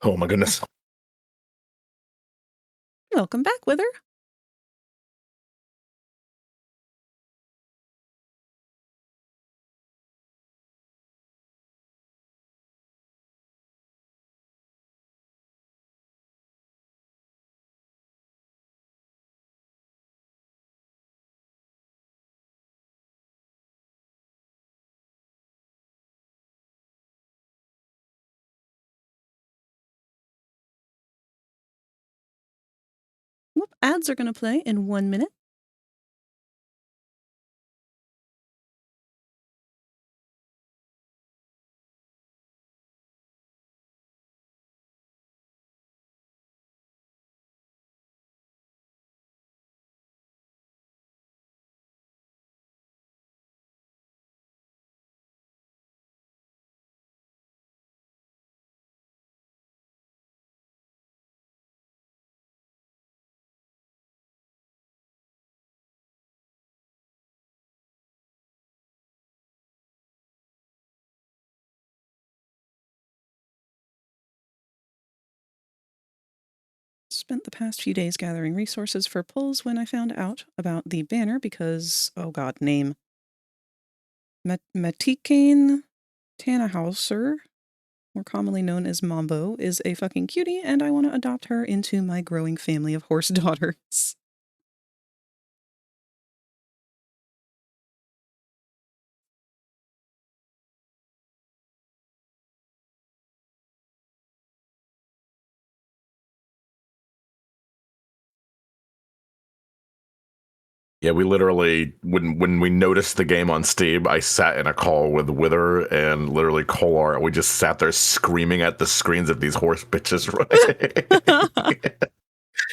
Oh my goodness. Welcome back, Wither. Whoop, ads are going to play in 1 minute. spent the past few days gathering resources for pulls when I found out about the banner because, oh god, name. Matikane Tannhauser, more commonly known as Mambo, is a fucking cutie, and I want to adopt her into my growing family of horse daughters. Yeah, we literally, when we noticed the game on Steam, I sat in a call with Wither and literally Kolar. We just sat there screaming at the screens of these horse bitches.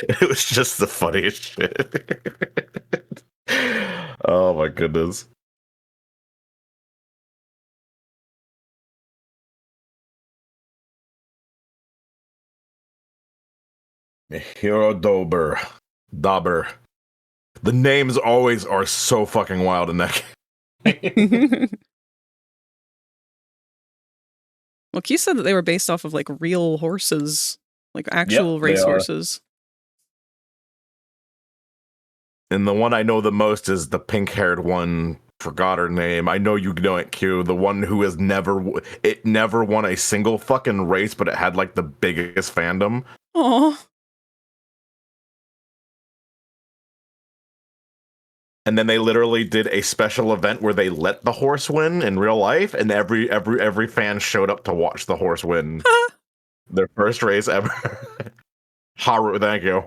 It was just the funniest shit. Oh my goodness. Hero Dauber. The names always are so fucking wild in that game. Well, Q said that they were based off of like real horses, like actual race horses. And the one I know the most is the pink-haired one. Forgot her name. I know you know it, Q. The one who has never won a single fucking race, but it had like the biggest fandom. Aww. And then they literally did a special event where they let the horse win in real life, and every fan showed up to watch the horse win. Their first race ever. Haru, thank you.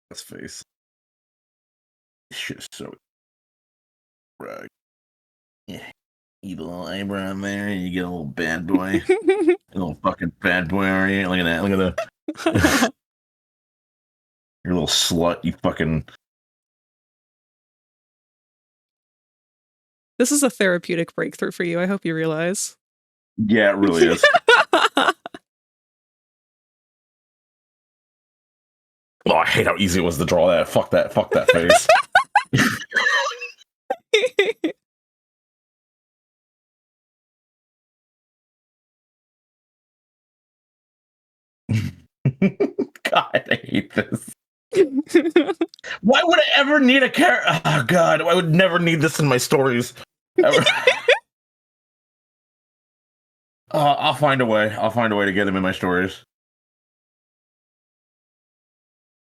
His face. Shit's so right. Yeah. Eat a little eyebrow in there, and you get a little bad boy. A little fucking bad boy, are you? Look at that. Look at that. You're a little slut, you fucking. This is a therapeutic breakthrough for you. I hope you realize. Yeah, it really is. Oh, I hate how easy it was to draw that. Fuck that face. God, I hate this. Why would I ever need a character? Oh, God, I would never need this in my stories. I'll find a way. I'll find a way to get him in my stories.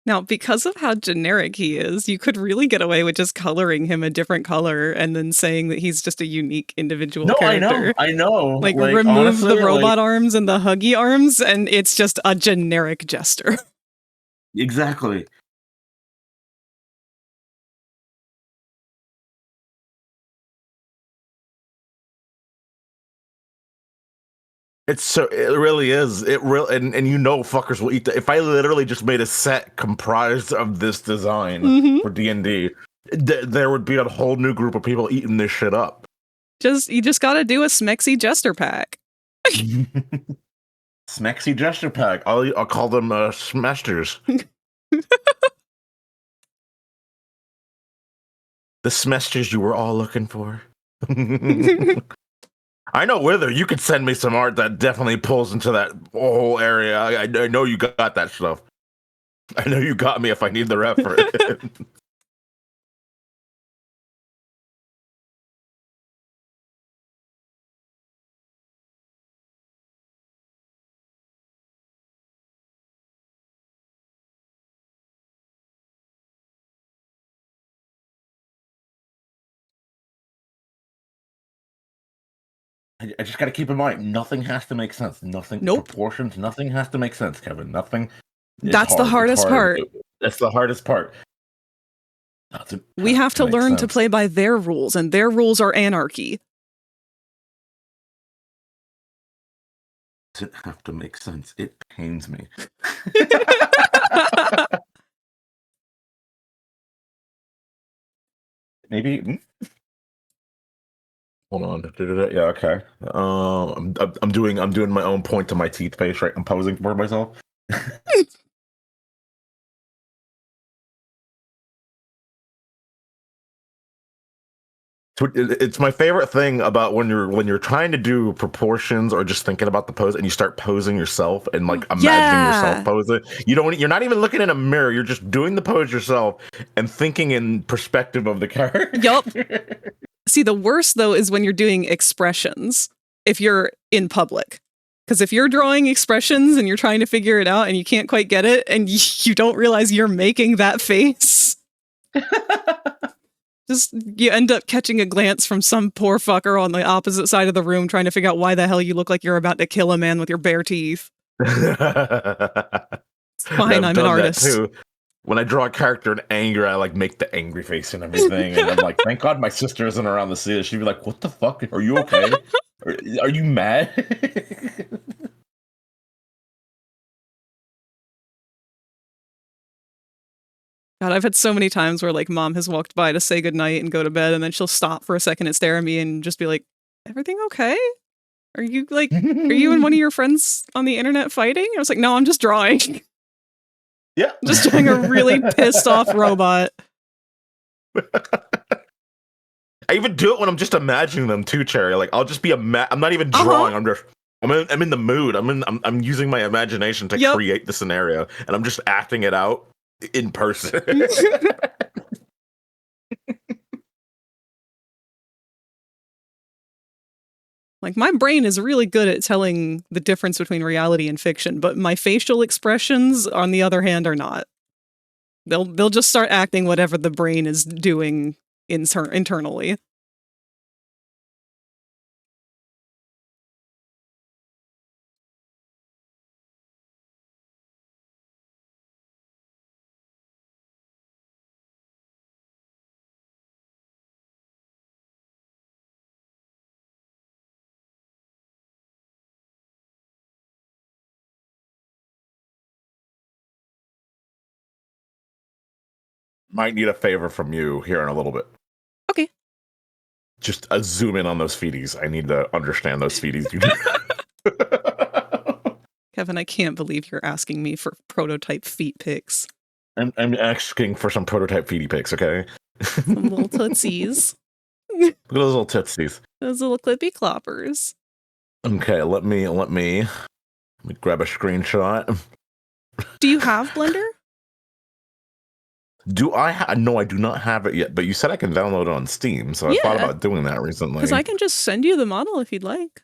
Now, because of how generic he is, you could really get away with just coloring him a different color and then saying that he's just a unique individual character. I know. Like remove honestly, the robot arms and the huggy arms, and it's just a generic jester. Exactly. It really is. And you know fuckers will eat if I literally just made a set comprised of this design for D&D, there would be a whole new group of people eating this shit up. You just gotta do a Smexy Jester pack. Smexy Jester pack. I'll call them Smesters. The Smesters you were all looking for. I know Wither, you could send me some art that definitely pulls into that whole area. I know you got that stuff. I know you got me if I need the rep for it. I just got to keep in mind, nothing has to make sense. Nothing, proportions, nothing has to make sense, Kevin. Nothing. That's the hardest part. That's the hardest part. We have to learn to play by their rules, and their rules are anarchy. Does it have to make sense? It pains me. Maybe. Hold on. Yeah. Okay. I'm doing my own point to my teeth face. Right. I'm posing for myself. It's my favorite thing about when you're trying to do proportions or just thinking about the pose and you start posing yourself and like imagining yourself posing. You're not even looking in a mirror. You're just doing the pose yourself and thinking in perspective of the character. Yup. See, the worst though is when you're doing expressions if you're in public. Because if you're drawing expressions and you're trying to figure it out and you can't quite get it and you don't realize you're making that face. Just, you end up catching a glance from some poor fucker on the opposite side of the room trying to figure out why the hell you look like you're about to kill a man with your bare teeth. Fine, I'm an artist. Too. When I draw a character in anger, I like make the angry face and everything. And I'm like, thank God my sister isn't around to see it. She'd be like, what the fuck? Are you okay? Are you mad? God, I've had so many times where like mom has walked by to say goodnight and go to bed, and then she'll stop for a second and stare at me and just be like, everything okay? Are you and one of your friends on the internet fighting? I was like, no, I'm just drawing. Yeah. I'm just drawing a really pissed off robot. I even do it when I'm just imagining them too, Cherry. Like I'll just be I'm not even drawing. I'm in the mood. I'm using my imagination to create the scenario, and I'm just acting it out in person. Like my brain is really good at telling the difference between reality and fiction, but my facial expressions, on the other hand, are not. They'll just start acting whatever the brain is doing internally. Might need a favor from you here in a little bit. Okay. Just zoom in on those feeties. I need to understand those feeties. Kevin, I can't believe you're asking me for prototype feet pics. I'm asking for some prototype feety pics, okay? Some little tootsies. Look at those little tootsies. Those little clippy cloppers. Okay, let me grab a screenshot. Do you have Blender? Do I? No, I do not have it yet. But you said I can download it on Steam, so I thought about doing that recently. Because I can just send you the model if you'd like.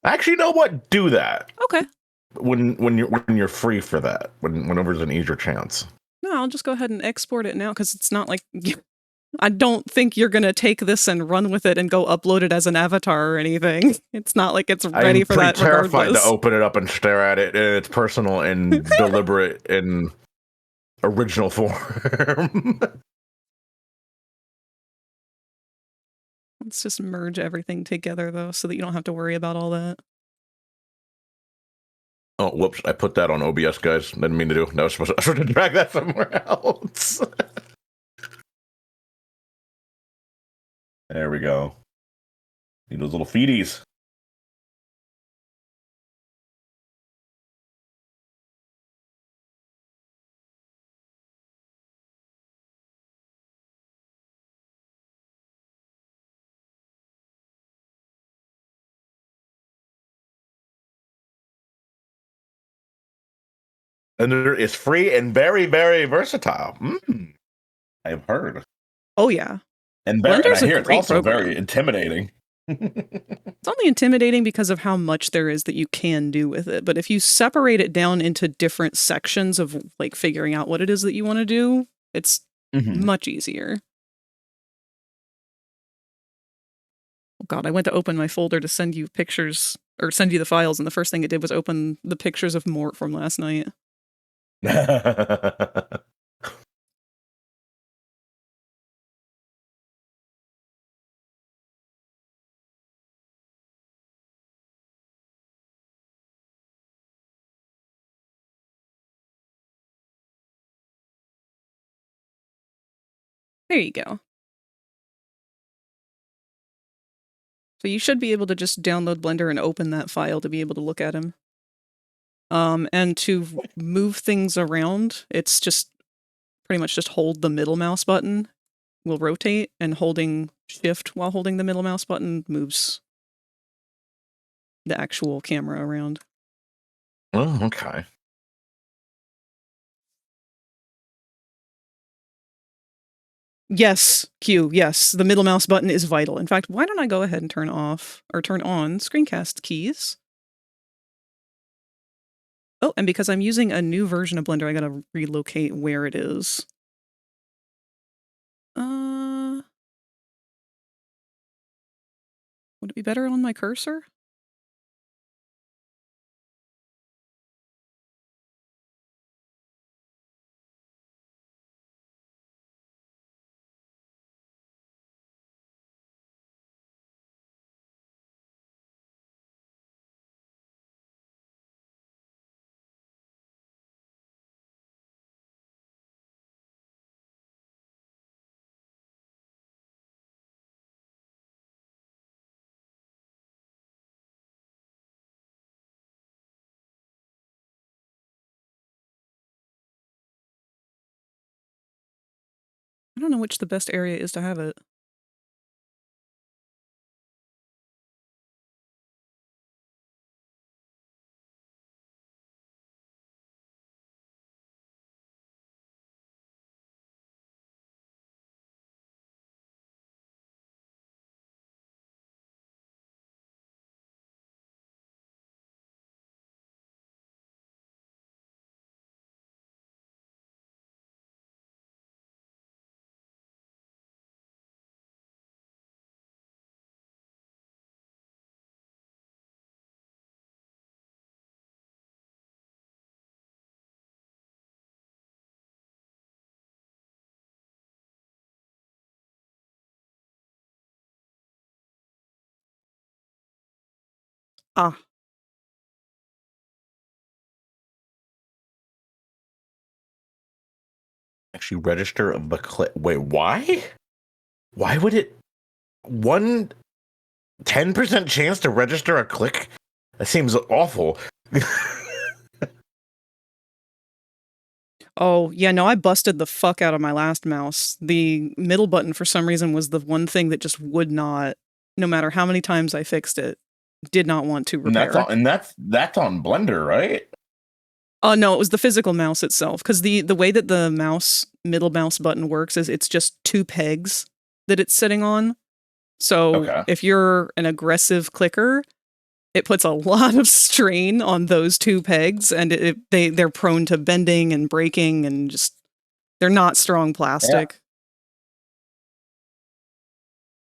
Actually, you know what? Do that. Okay. When you're free for that. Whenever there's an easier chance. No, I'll just go ahead and export it now because it's not like I don't think you're gonna take this and run with it and go upload it as an avatar or anything. It's not like it's ready for that. I'm terrified to open it up and stare at it. It's personal and deliberate and original form. Let's just merge everything together though, so that you don't have to worry about all that. Oh, whoops! I put that on OBS, guys. Didn't mean to do. I was supposed to drag that somewhere else. There we go. Need those little feeties. And it's free and very, very versatile. I have heard. Oh yeah. And I hear it's also very intimidating. It's only intimidating because of how much there is that you can do with it. But if you separate it down into different sections of like figuring out what it is that you want to do, it's much easier. Oh God, I went to open my folder to send you pictures or send you the files, and the first thing it did was open the pictures of Mort from last night. There you go. So you should be able to just download Blender and open that file to be able to look at him. And to move things around, it's just pretty much just hold the middle mouse button will rotate, and holding shift while holding the middle mouse button moves the actual camera around. Oh, okay. Yes, Q, yes, the middle mouse button is vital. In fact, why don't I go ahead and turn off, or turn on, screencast keys? Oh, and because I'm using a new version of Blender, I gotta relocate where it is. Would it be better on my cursor? I don't know which the best area is to have it. Ah. Actually register a click. Wait, why? Why would it 10% chance to register a click? That seems awful. Oh, yeah, no, I busted the fuck out of my last mouse. The middle button, for some reason, was the one thing that just would not, no matter how many times I fixed it, did not want to repair. And that's on Blender, right? Oh, no, it was the physical mouse itself. Because the way that the middle mouse button works is it's just two pegs that it's sitting on. So if you're an aggressive clicker, it puts a lot of strain on those two pegs, and they're prone to bending and breaking, and just they're not strong plastic. Yeah.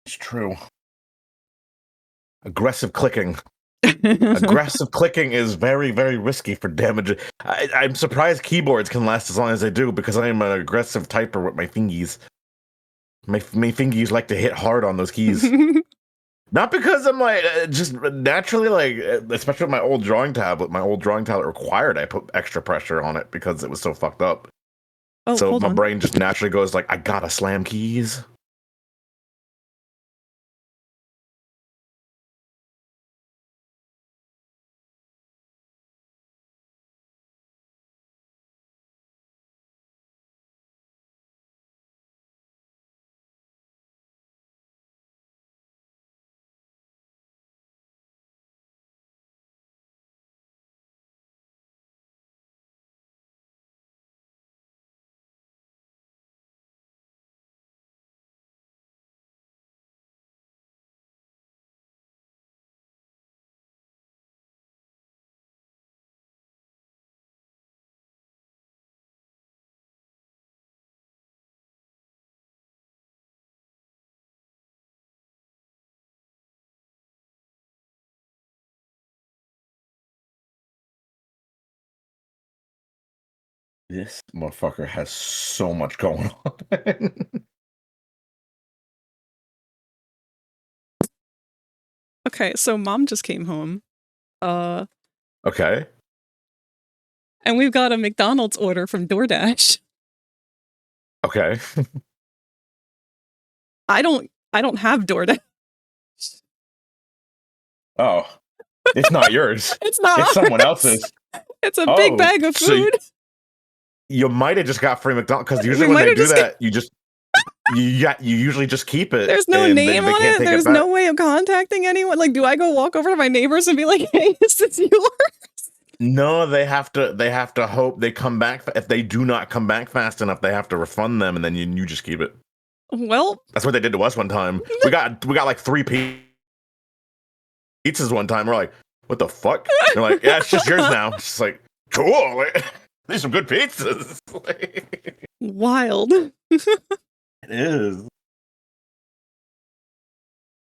It's true. Aggressive clicking. Aggressive clicking is very, very risky for damage. I'm surprised keyboards can last as long as they do because I am an aggressive typer with my fingies. My fingies like to hit hard on those keys. Not because I'm like, just naturally, like, especially with my old drawing tablet. My old drawing tablet required I put extra pressure on it because it was so fucked up. Oh, so my brain just naturally goes like, I gotta slam keys. This motherfucker has so much going on. Okay, so mom just came home. Okay. And we've got a McDonald's order from DoorDash. Okay. I don't have DoorDash. Oh. It's not yours. It's not. It's someone else's. It's a big bag of food. So you might have just got free McDonald's, because usually when they do that, you usually just keep it. There's no name on it. There's no way of contacting anyone. Like, do I go walk over to my neighbors and be like, "Hey, is this yours?" No, they have to hope they come back. If they do not come back fast enough, they have to refund them, and then you just keep it. Well, that's what they did to us one time. We got like 3 pizzas one time. We're like, what the fuck? They're like, yeah, it's just yours now. It's just like, cool. These are some good pizzas. Wild. It is.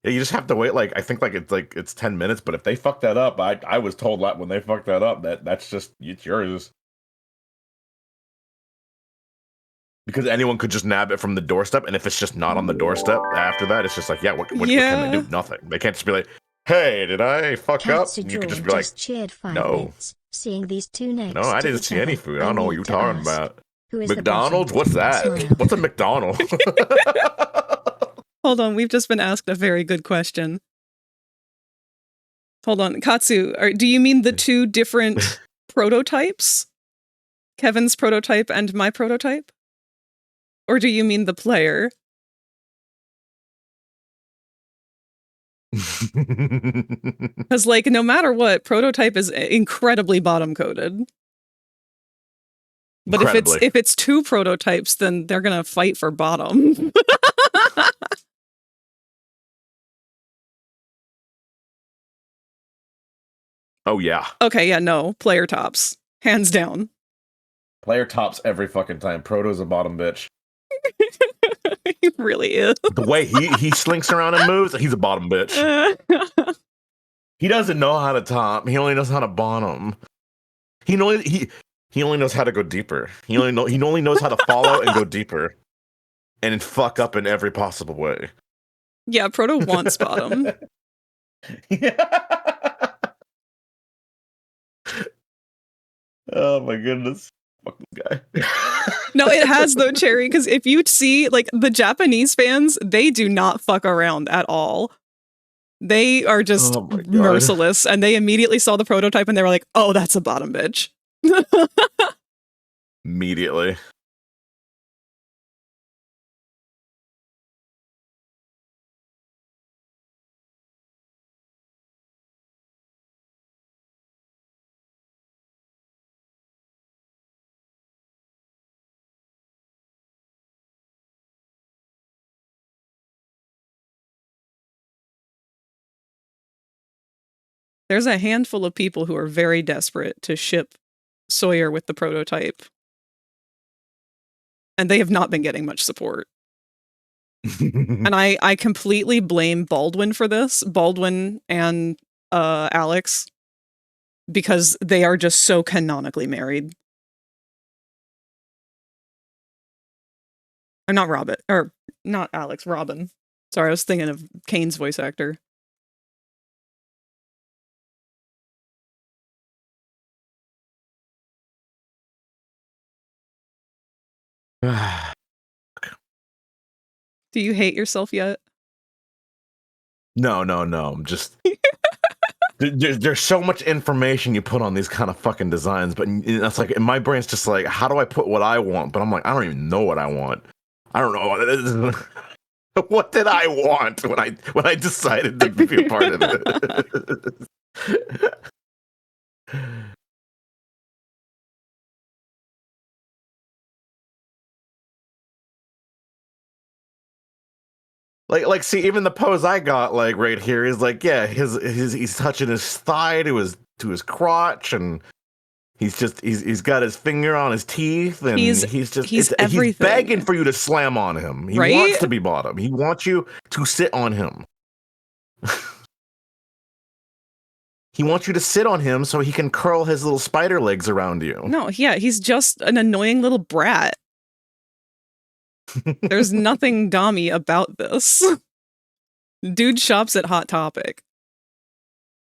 Yeah, you just have to wait. I think it's 10 minutes. But if they fuck that up, I was told that when they fuck that up, that's just, it's yours. Because anyone could just nab it from the doorstep, and if it's just not on the doorstep after that, it's just like, yeah, what can they do? Nothing. They can't just be like, hey, did I fuck up? You could just be like, no. Seeing these two necks. No, I didn't see any food. I don't know what you're talking about. McDonald's? What's that? What's a McDonald's? Hold on, we've just been asked a very good question. Hold on, Katsu, do you mean the 2 different prototypes? Kevin's prototype and my prototype? Or do you mean the player? Because, no matter what, prototype is incredibly bottom-coded. But if it's 2 prototypes, then they're gonna fight for bottom. Oh, yeah. Okay, yeah, no. Player tops. Hands down. Player tops every fucking time. Proto's a bottom bitch. He really is. The way he slinks around and moves, he's a bottom bitch. He doesn't know how to top. He only knows how to bottom. He only knows how to go deeper. He only knows how to follow and go deeper. And fuck up in every possible way. Yeah, Proto wants bottom. Yeah. Oh my goodness. Fuck this guy. No, it has though, Cherry, because if you see, the Japanese fans, they do not fuck around at all. They are just merciless, and they immediately saw the prototype and they were like, oh, that's a bottom bitch. Immediately. There's a handful of people who are very desperate to ship Sawyer with the prototype. And they have not been getting much support. And I completely blame Baldwin for this. Baldwin and Alex. Because they are just so canonically married. Or not Robin. Or not Alex, Robin. Sorry, I was thinking of Kane's voice actor. Do you hate yourself yet? No. I'm just... There's so much information you put on these kind of fucking designs, but that's like, in my brain's just like, how do I put what I want? But I'm like, I don't even know what I want. I don't know. What did I want when I decided to be a part of it? See, even the pose I got, right here, is like, yeah, he's touching his thigh to his crotch, and he's got his finger on his teeth, and he's begging for you to slam on him. He wants to be bottom. He wants you to sit on him. He wants you to sit on him so he can curl his little spider legs around you. No, yeah, he's just an annoying little brat. There's nothing dommy about this. Dude shops at Hot Topic.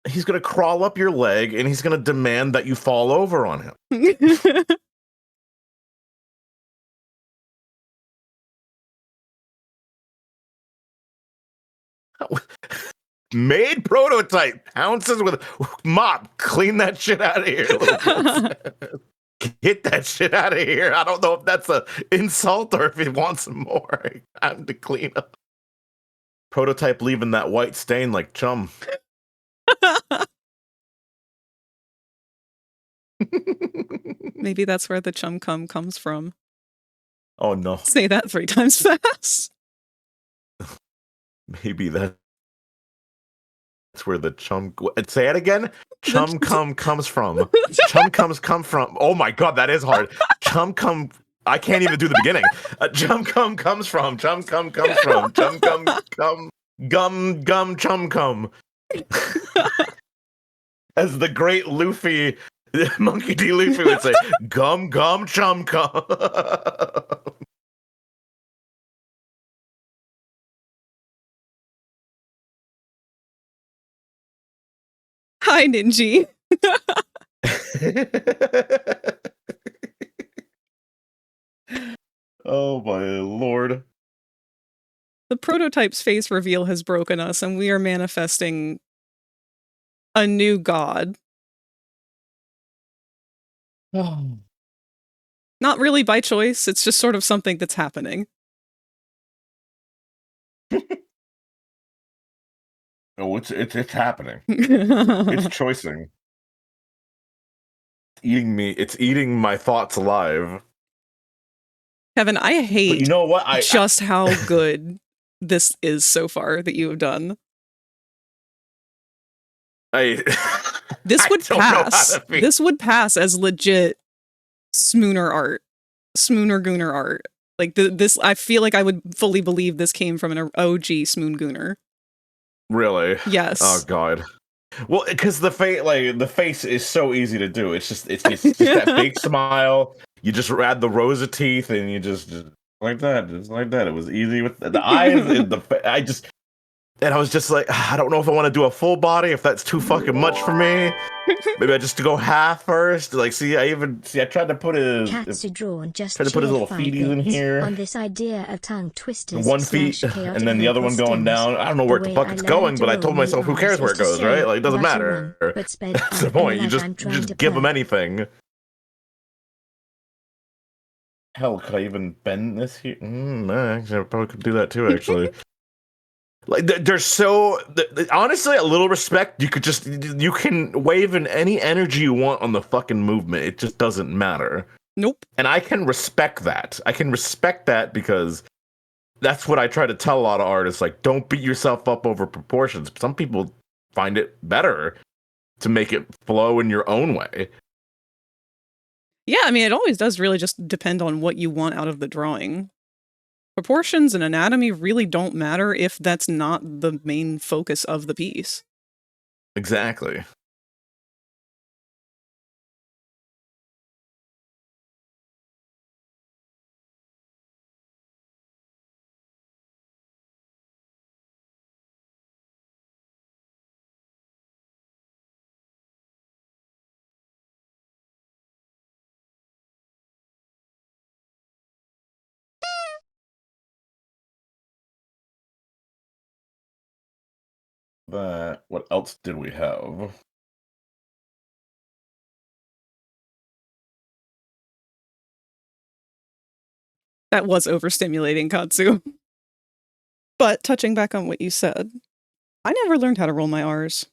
He's going to crawl up your leg and he's going to demand that you fall over on him. Made prototype pounces with mop. Clean that shit out of here. Get that shit out of here. I don't know if that's an insult or if he wants some more time to clean up. Prototype leaving that white stain like chum. Maybe that's where the chum cum comes from. Oh no. Say that 3 times fast. Maybe that's where the chum... Say it again. Chum cum comes from. Chum comes come from. Oh my god, that is hard. Chum cum... I can't even do the beginning. Chum cum comes from. Chum cum comes from. Chum cum cum. Gum chum cum. As the great Luffy, Monkey D. Luffy would say, gum chum cum. Hi, Ninji. Oh my lord. The prototype's face reveal has broken us, and we are manifesting a new god. Oh. Not really by choice, it's just sort of something that's happening. Oh, it's happening. It's choicing. It's eating my thoughts alive. Kevin, I hate But you know what? how good this is so far that you have done. This would pass. This would pass as legit Smooner art. Smooner Gooner art. Like this, I feel like I would fully believe this came from an OG Smoon Gooner. Really? Yes. Oh god. Well, because the face is so easy to do. It's just that fake smile. You just add the rows of teeth, and you just like that. It was easy with the eyes. And I was just like, I don't know if I want to do a full body, if that's too fucking much for me. Maybe I just go half first. Like, I tried to put his drawn just tried to put his little feeties in here. On this idea of tongue twisters. 1 feet, and then the other one going down. I don't know where the fuck it's going, but I told myself, who cares where it goes, right? Like, it doesn't matter. That's the point. You just give them anything. Hell, could I even bend this here? Actually, I probably could do that too, actually. Like, there's honestly, a little respect. You can wave in any energy you want on the fucking movement. It just doesn't matter. Nope. And I can respect that. Because that's what I try to tell a lot of artists. Like, don't beat yourself up over proportions. Some people find it better to make it flow in your own way. Yeah, I mean, it always does really just depend on what you want out of the drawing. Proportions and anatomy really don't matter if that's not the main focus of the piece. Exactly. But what else did we have? That was overstimulating, Katsu. But touching back on what you said, I never learned how to roll my R's.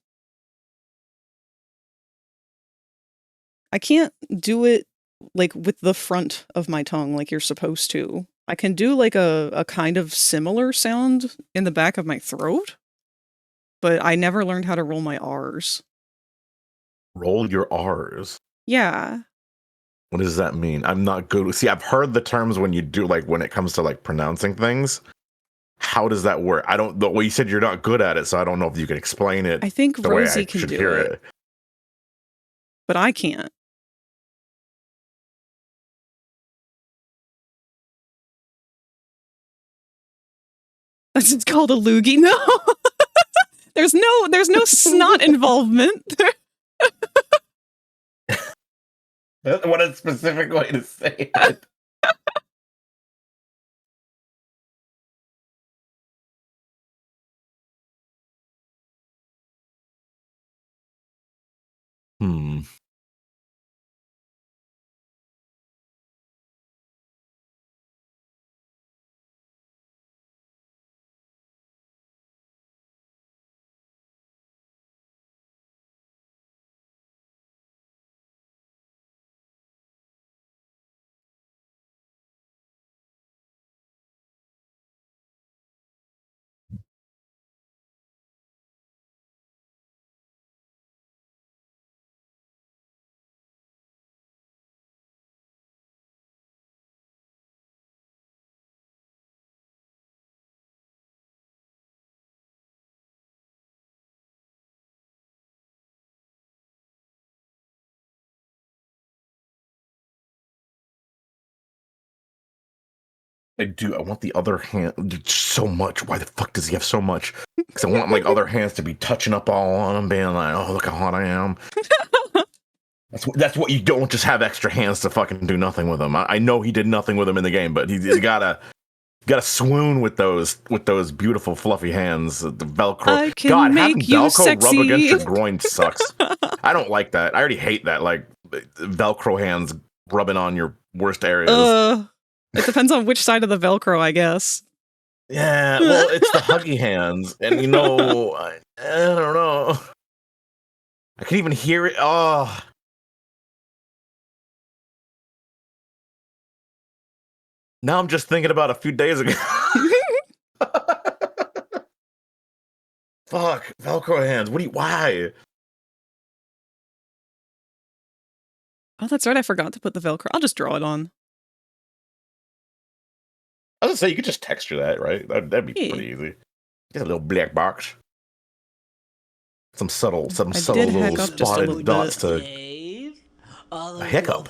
I can't do it like with the front of my tongue like you're supposed to. I can do like a kind of similar sound in the back of my throat, but I never learned how to roll my R's. Roll your R's? Yeah. What does that mean? I'm not good. See, I've heard the terms when you do, like, when it comes to, like, pronouncing things. How does that work? Well, you said you're not good at it, so I don't know if you can explain it. I think Rosie can do it. but I can't. It's called a loogie. No, there's no snot involvement. What a specific way to say it. I do. I want the other hand so much. Why the fuck does he have so much? Because I want my other hands to be touching up all on him, being like, "Oh, look how hot I am." That's what you don't just have extra hands to fucking do nothing with him. I know he did nothing with him in the game, but he's gotta swoon with those beautiful fluffy hands. The Velcro. I can God, make having you Velcro sexy. rub against your groin sucks. I don't like that. I already hate that. Like Velcro hands rubbing on your worst areas. It depends on which side of the Velcro, I guess. Yeah, well, it's the huggy hands, and I don't know. I can even hear it. Oh. Now I'm just thinking about a few days ago. Fuck, Velcro hands. Why? Oh, that's right. I forgot to put the Velcro. I'll just draw it on. I was gonna say you could just texture that, right? That'd be pretty easy. Get a little black box. Some subtle little spotted dots to a hiccup.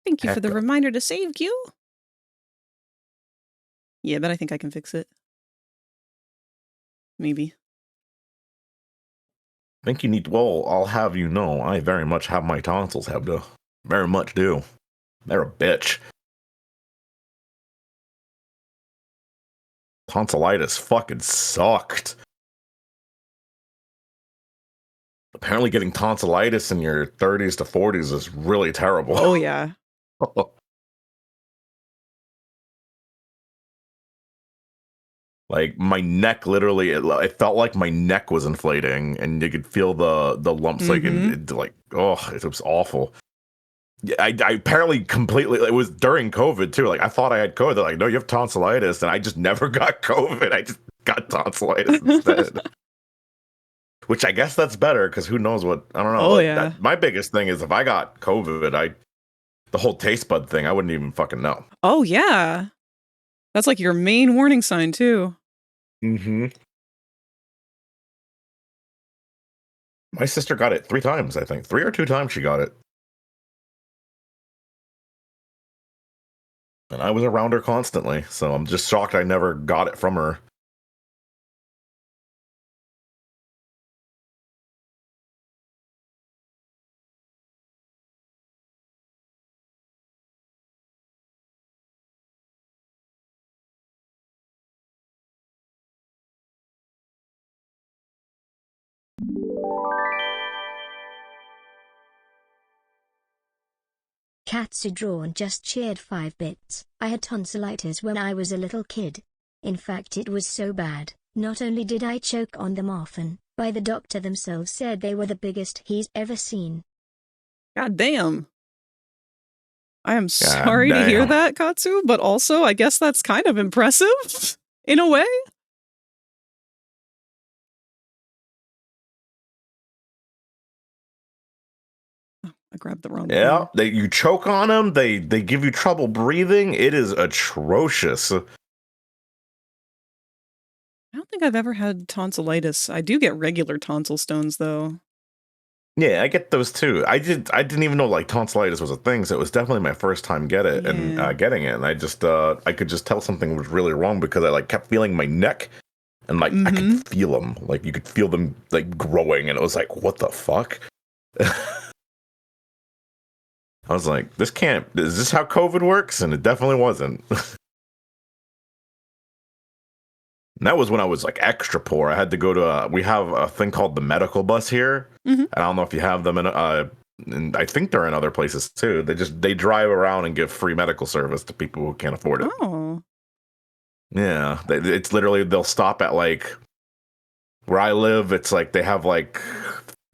Thank you for the reminder to save you. Yeah, but I think I can fix it. Maybe. I think you need. Well, I'll have you know, I very much have my tonsils. Very much do. They're a bitch. Tonsillitis fucking sucked. Apparently getting tonsillitis in your 30s to 40s is really terrible. Oh, yeah. Like my neck, literally, it felt like my neck was inflating, and you could feel the lumps, it was awful. I apparently completely. It was during COVID too. Like I thought I had COVID. They're like, no, you have tonsillitis, and I just never got COVID. I just got tonsillitis instead. Which I guess that's better because who knows what, I don't know. Oh, yeah. My biggest thing is if I got COVID, the whole taste bud thing, I wouldn't even fucking know. Oh, yeah. That's like your main warning sign, too. Mm-hmm. My sister got it 3 times, I think. 3 or 2 times she got it. And I was around her constantly, so I'm just shocked I never got it from her. Katsu Drawn just cheered 5 bits. I had tonsillitis when I was a little kid. In fact, it was so bad, not only did I choke on them often, but the doctor themselves said they were the biggest he's ever seen. God damn. I am sorry to hear that, Katsu, but also I guess that's kind of impressive in a way. I grabbed the wrong thing. Yeah, you choke on them, they give you trouble breathing. It is atrocious. I don't think I've ever had tonsillitis. I do get regular tonsil stones, though. Yeah, I get those too. I didn't even know like tonsillitis was a thing, so it was definitely my first time getting it, and I could just tell something was really wrong because I like kept feeling my neck, and like I could feel them, like you could feel them like growing, and it was like, what the fuck? I was like, is this how COVID works? And it definitely wasn't. And that was when I was like extra poor. I had to go to we have a thing called the medical bus here. And I don't know if you have them and I think they're in other places too. They drive around and give free medical service to people who can't afford it. Oh. Yeah, it's literally they'll stop at like where I live. It's like they have like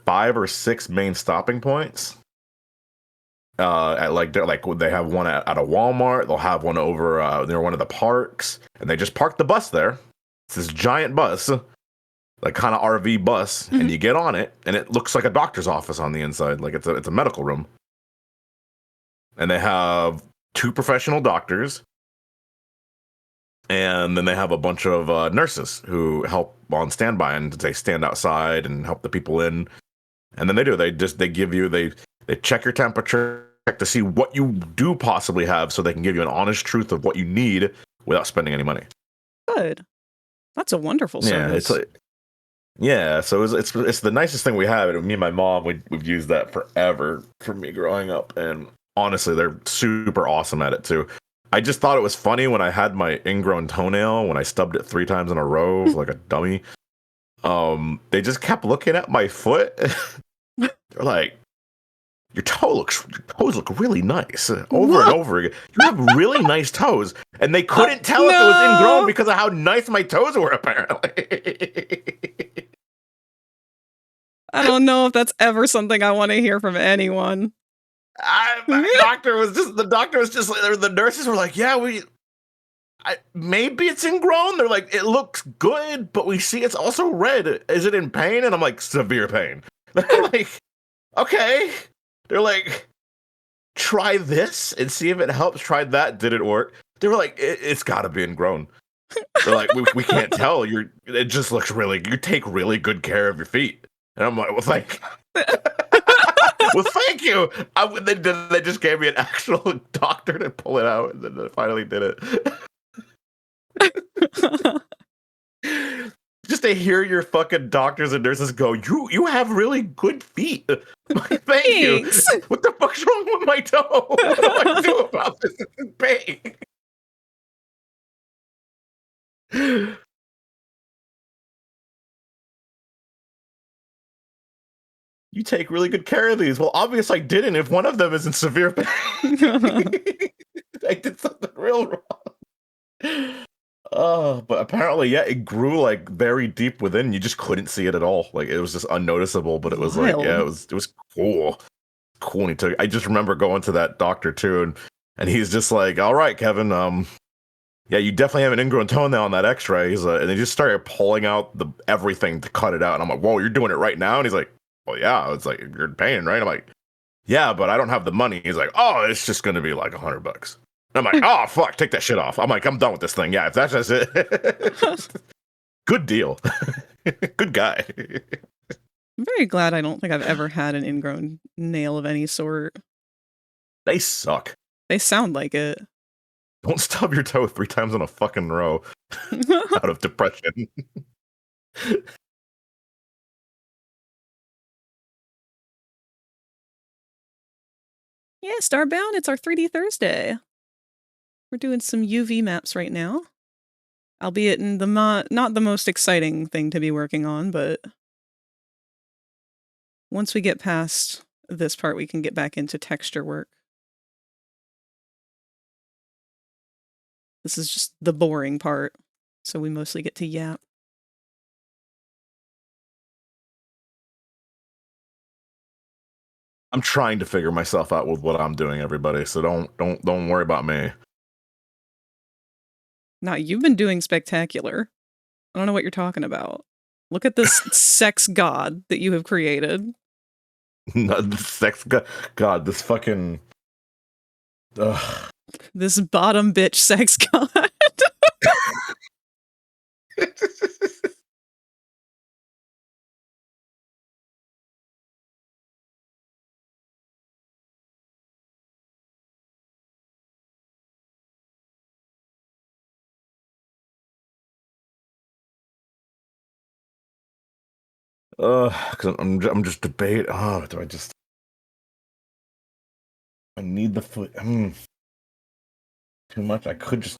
5 or 6 main stopping points. At like they have one at a Walmart. They'll have one over near one of the parks, and they just park the bus there. It's this giant bus, like kind of RV bus, and you get on it, and it looks like a doctor's office on the inside, like it's a medical room. And they have 2 professional doctors, and then they have a bunch of nurses who help on standby, and they stand outside and help the people in. And then they check your temperature, check to see what you do possibly have, so they can give you an honest truth of what you need without spending any money. Good. That's a wonderful service. So it's the nicest thing we have. And me and my mom, we've used that forever for me growing up. And honestly, they're super awesome at it too. I just thought it was funny when I had my ingrown toenail, when I stubbed it 3 times in a row like a dummy. They just kept looking at my foot. They're like, your toes look really nice over and over again. You have really nice toes. And they couldn't tell if it was ingrown because of how nice my toes were, apparently. I don't know if that's ever something I want to hear from anyone. The doctor was just like, the nurses were like, yeah, maybe it's ingrown. They're like, it looks good, but we see it's also red. Is it in pain? And I'm like, severe pain. They're like, okay. They're like, try this and see if it helps. Tried that, didn't work. They were like, it's got to be ingrown. They're like, we can't tell. It just looks really. You take really good care of your feet. And I'm like, well, thank you. They just gave me an actual doctor to pull it out, and then they finally did it. Just to hear your fucking doctors and nurses go, you have really good feet. Thank you. What the fuck's wrong with my toe? What do I do about this? It's pain. You take really good care of these. Well, obviously I didn't if one of them is in severe pain. I did something real wrong. But apparently, yeah, it grew like very deep within. You just couldn't see it at all. Like it was just unnoticeable, but it was like, yeah, it was cool. Cool. And I just remember going to that doctor too, and he's just like, all right, Kevin, yeah, you definitely have an ingrown toenail on that x-ray. And they just started pulling out everything to cut it out. And I'm like, whoa, you're doing it right now? And he's like, well, yeah. It's like, you're in pain, right? I'm like, yeah, but I don't have the money. He's like, oh, it's just going to be like $100. I'm like, oh, fuck, take that shit off. I'm like, I'm done with this thing. Yeah, if that's just it. Good deal. Good guy. I'm very glad I don't think I've ever had an ingrown nail of any sort. They suck. They sound like it. Don't stub your toe 3 times in a fucking row out of depression. Yeah, Starbound, it's our 3D Thursday. We're doing some UV maps right now. Albeit in not the most exciting thing to be working on, but once we get past this part, we can get back into texture work. This is just the boring part, so we mostly get to yap. I'm trying to figure myself out with what I'm doing, everybody. So don't worry about me. Now, you've been doing spectacular. I don't know what you're talking about. Look at this sex god that you have created. No, the sex god, this fucking this bottom bitch sex god. Because I'm just debating. Oh, do I need the foot? Too much. I could just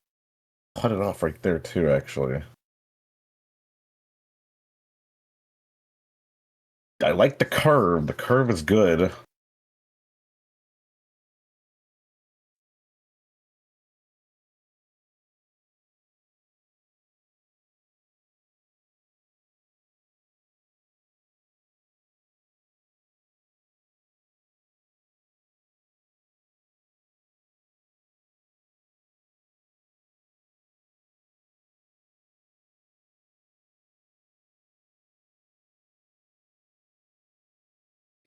cut it off right there too. Actually, I like the curve. The curve is good.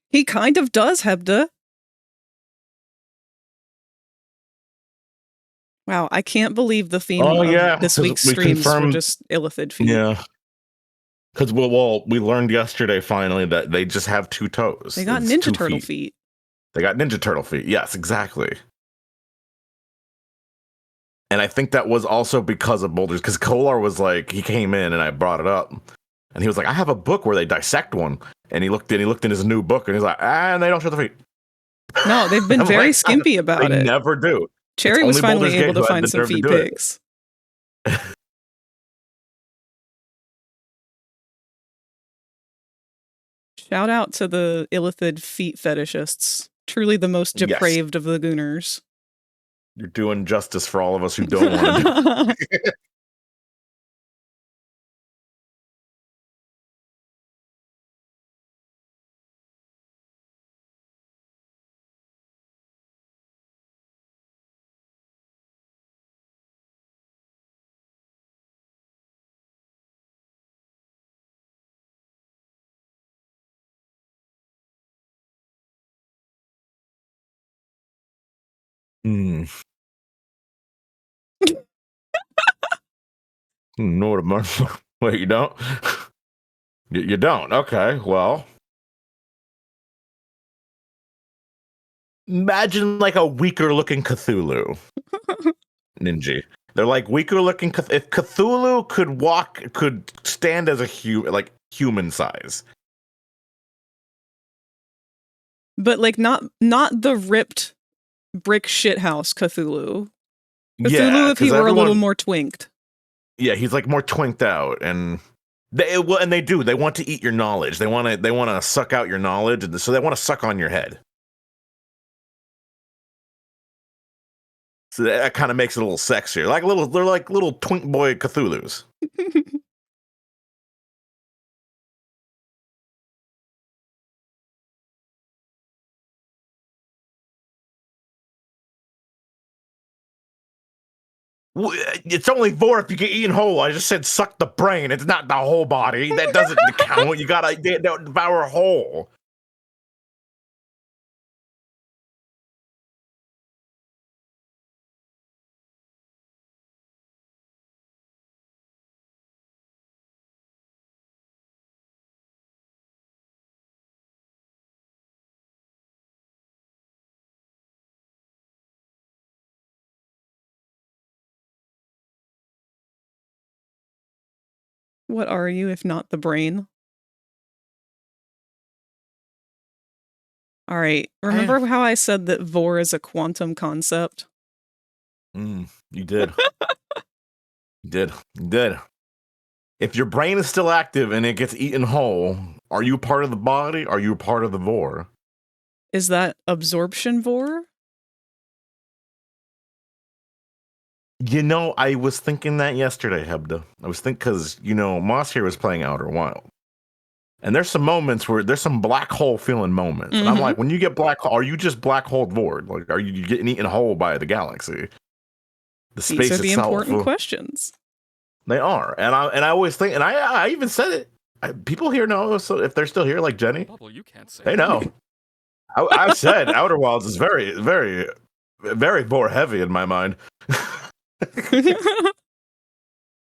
He kind of does, Hebda. Wow, I can't believe the theme of this week's streams were just illithid feet. Yeah. Because we learned yesterday finally that they just have 2 toes. They got Ninja Turtle feet. They got Ninja Turtle feet. Yes, exactly. And I think that was also because of boulders. Because Kolar was like, he came in and I brought it up, and he was like, "I have a book where they dissect one." And he looked in his new book, and he's like, and they don't show the feet. No, they've been very skimpy about it. They never do. Cherry was finally able to find some feet pics. Shout out to the illithid feet fetishists. Truly the most depraved of the gooners. You're doing justice for all of us who don't want to. No, wait, you don't? You don't? Okay, well. Imagine like a weaker looking Cthulhu. Ninja. They're like weaker looking. If Cthulhu could stand as a human size. But like not the ripped brick shithouse Cthulhu. Cthulhu if he were a little more twinked. Yeah, he's like more twinked out, and they want to eat your knowledge. They want to suck out your knowledge, and so they want to suck on your head. So that kind of makes it a little sexier. They're like little twink boy Cthulhus. It's only Vor if you get eaten whole. I just said suck the brain. It's not the whole body. That doesn't count. You gotta devour whole. What are you if not the brain? All right. Remember how I said that Vor is a quantum concept? You did. You did. If your brain is still active and it gets eaten whole, are you part of the body? Are you part of the Vor? Is that absorption Vor? You know, I was thinking that yesterday, Hebda. I was thinking because, Moss here was playing Outer Wild. And there's some moments where there's some black hole feeling moments. And I'm like, when you get black hole, are you just black hole Vor? Like, are you getting eaten whole by the galaxy? The space These are the itself. important questions. They are. And I always think, and I even said it. People here know, so if they're still here, like Jenny, you can't say they know. I've said Outer Wilds is very, very, very Vor heavy in my mind.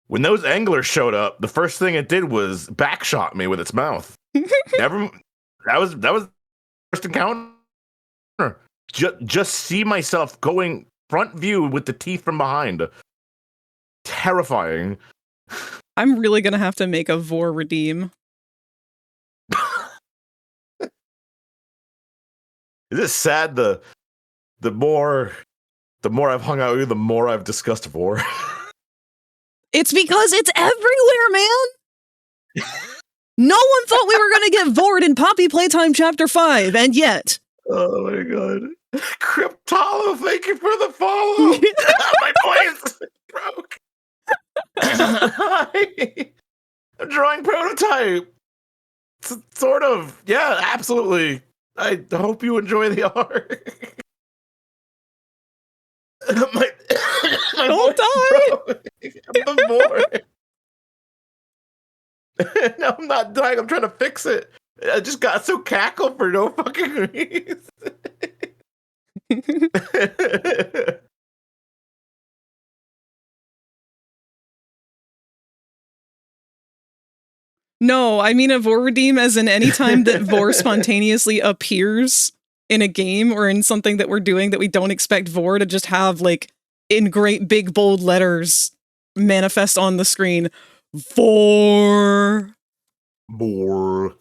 When those anglers showed up, the first thing it did was backshot me with its mouth. That was the first encounter. Just see myself going front view with the teeth from behind. Terrifying. I'm really gonna have to make a Vor redeem. Is it sad the more I've hung out with you, the more I've discussed war? It's because it's everywhere, man. No one thought we were going to get Vord in Poppy Playtime Chapter 5, and yet. Oh my god. Cryptolo, thank you for the follow. My voice broke. I'm drawing prototype. Sort of. Yeah, absolutely. I hope you enjoy the art. my Don't die. I'm bored. No, I'm not dying. I'm trying to fix it. I just got so cackled for no fucking reason. No, I mean a Vor redeem as in any time that Vor spontaneously appears in a game or in something that we're doing that we don't expect Vor to just have, like, in great big bold letters manifest on the screen. Vor. Bore.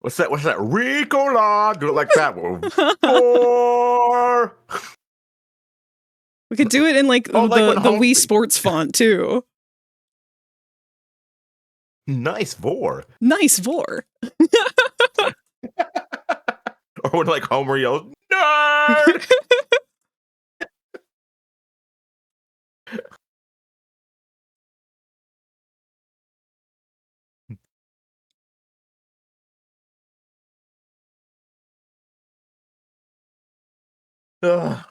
What's that? What's that? Ricola. Do it like that. Bore. We could do it in like the Wii Sports font too. Nice Vor. Nice Vor. Or when like Homer yells, "Nerd!" Ugh.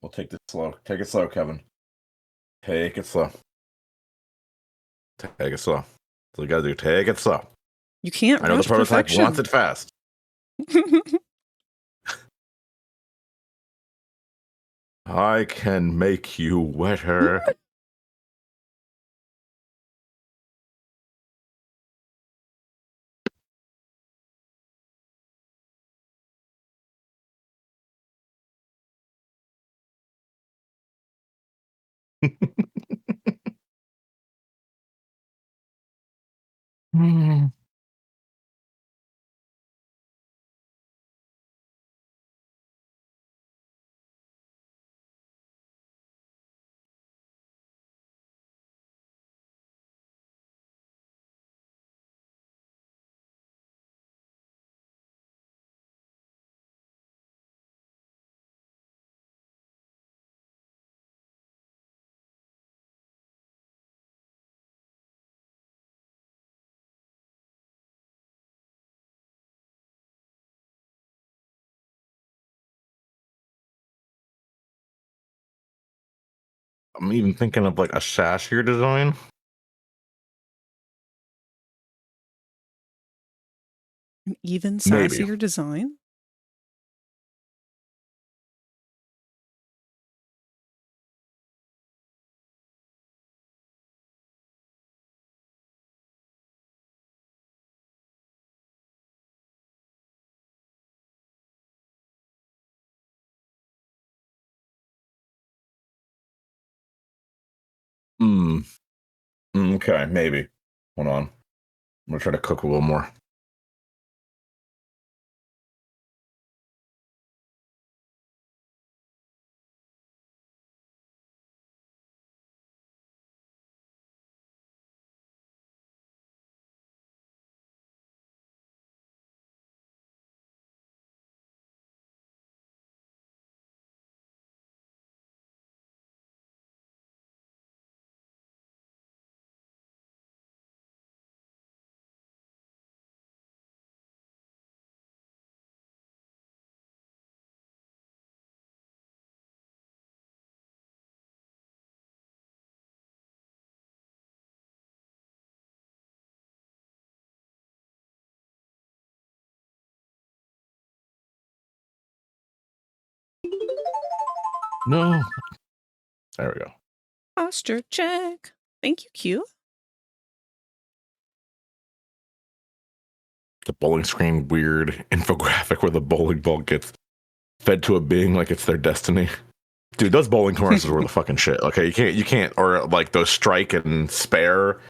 We'll take this slow. Take it slow, Kevin. Take it slow. Take it slow. That's what you gotta do. Take it slow. You can't. I know the prototype wants it fast. I can make you wetter. I'm even thinking of like a sassier design. An even sassier design? Okay, maybe. Hold on. I'm gonna try to cook a little more. No. There we go. Posture check. Thank you, Q. The bowling screen weird infographic where the bowling ball gets fed to a being like it's their destiny. Dude, those bowling commercials were the fucking shit. Okay, you can't, or like those strike and spare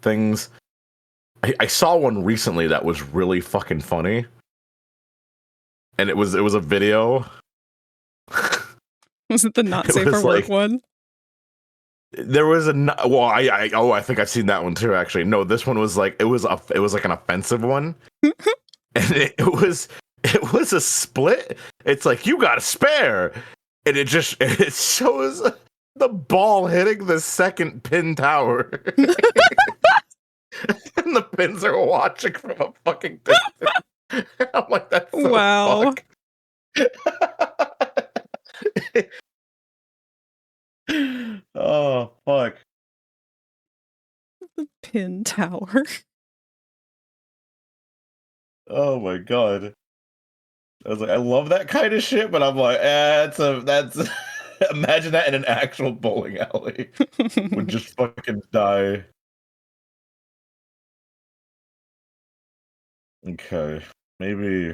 things. I saw one recently that was really fucking funny, and it was a video. Was it the not safe for work one? There was I think I've seen that one too. Actually, no, this one was like it was like an offensive one, and it was a split. It's like you got a spare, and it shows the ball hitting the second pin tower. And the pins are watching from a fucking distance. I'm like, that's so wow. Fuck. Oh, fuck. The pin tower. Oh my god. I was like, I love that kind of shit, but I'm like, that's imagine that in an actual bowling alley. Would just fucking die. Okay, maybe.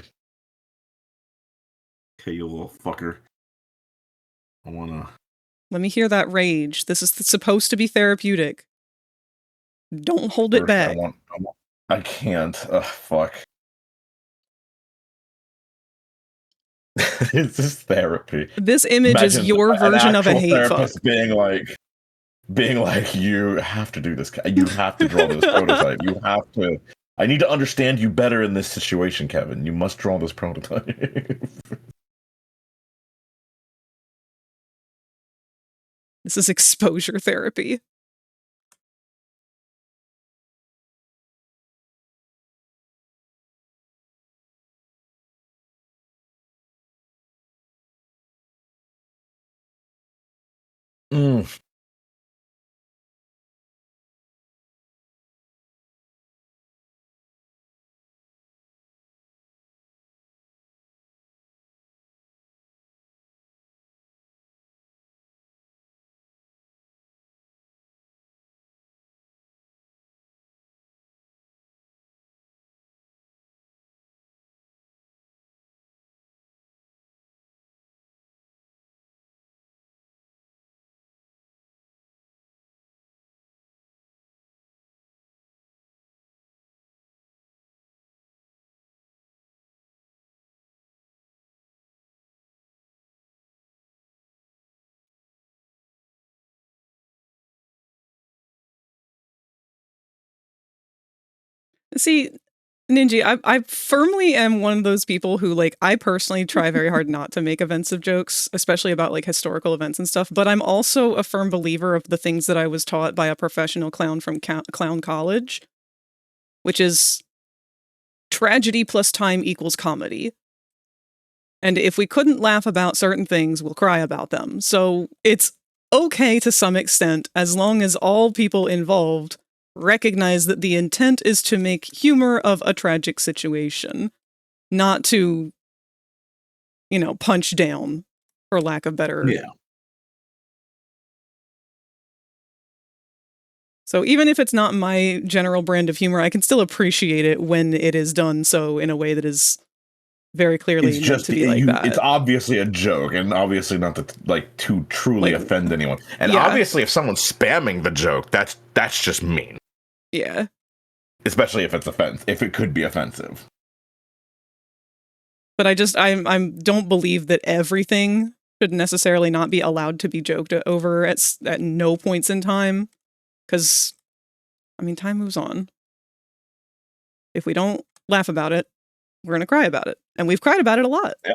Okay, you little fucker. I wanna. Let me hear that rage. This is supposed to be therapeutic. Don't hold it back. I can't. Fuck. This is therapy. This image is your version of a hate fuck. Being like, you have to do this. You have to draw this prototype. You have to. I need to understand you better in this situation, Kevin. You must draw this prototype. This is exposure therapy. See, Ninja, I firmly am one of those people who, like, I personally try very hard not to make offensive jokes, especially about, like, historical events and stuff, but I'm also a firm believer of the things that I was taught by a professional clown from clown college, which is tragedy plus time equals comedy. And if we couldn't laugh about certain things, we'll cry about them. So it's okay to some extent, as long as all people involved recognize that the intent is to make humor of a tragic situation, not to, punch down, for lack of better. Yeah. So even if it's not my general brand of humor, I can still appreciate it when it is done so in a way that is very clearly meant to be like that. It's obviously a joke, and obviously not to truly offend anyone. And obviously, if someone's spamming the joke, that's just mean. Yeah. Especially if it's if it could be offensive. But I don't believe that everything should necessarily not be allowed to be joked over at no points in time. Because, time moves on. If we don't laugh about it, we're going to cry about it. And we've cried about it a lot. Yeah.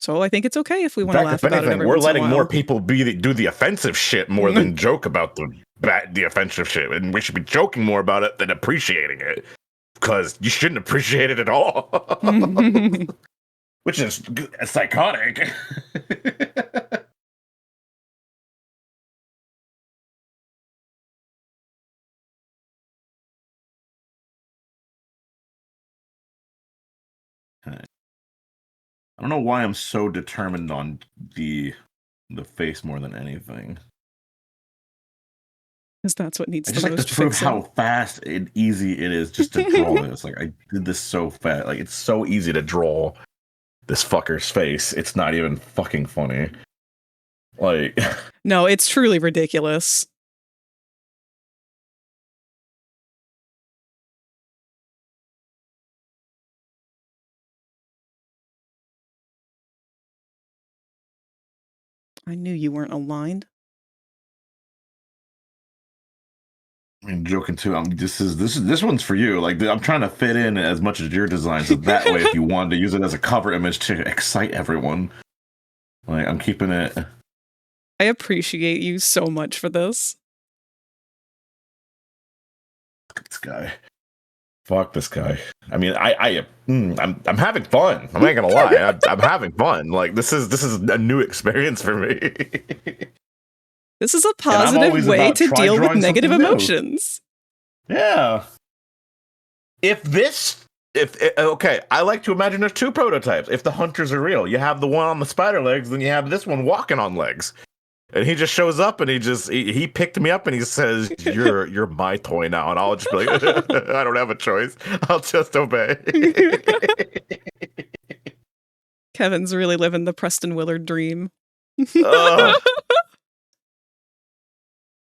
So I think it's okay if we want to laugh about it every we're once in a letting while. more people do the offensive shit more than joke about the offensive shit. And we should be joking more about it than appreciating it. Because you shouldn't appreciate it at all. Which is psychotic. I don't know why I'm so determined on the face more than anything. Because that's what needs I the just like to most prove fixing. how fast and easy it is just to draw this. Like, I did this so fast. Like, it's so easy to draw this fucker's face. It's not even fucking funny. Like, No, it's truly ridiculous. I knew you weren't aligned. I'm joking too. This one's for you. Like, I'm trying to fit in as much as your design, so that way, if you wanted to use it as a cover image to excite everyone, like, I'm keeping it. I appreciate you so much for this. This guy. Fuck this guy. I mean, I'm having fun. I'm not gonna lie. I'm having fun. Like, this is a new experience for me. This is a positive way to deal with negative emotions. Yeah. Okay, I like to imagine there's two prototypes. If the hunters are real, you have the one on the spider legs, then you have this one walking on legs. And he just shows up and he picked me up and he says, You're my toy now. And I'll just be like, I don't have a choice. I'll just obey. Kevin's really living the Preston Willard dream.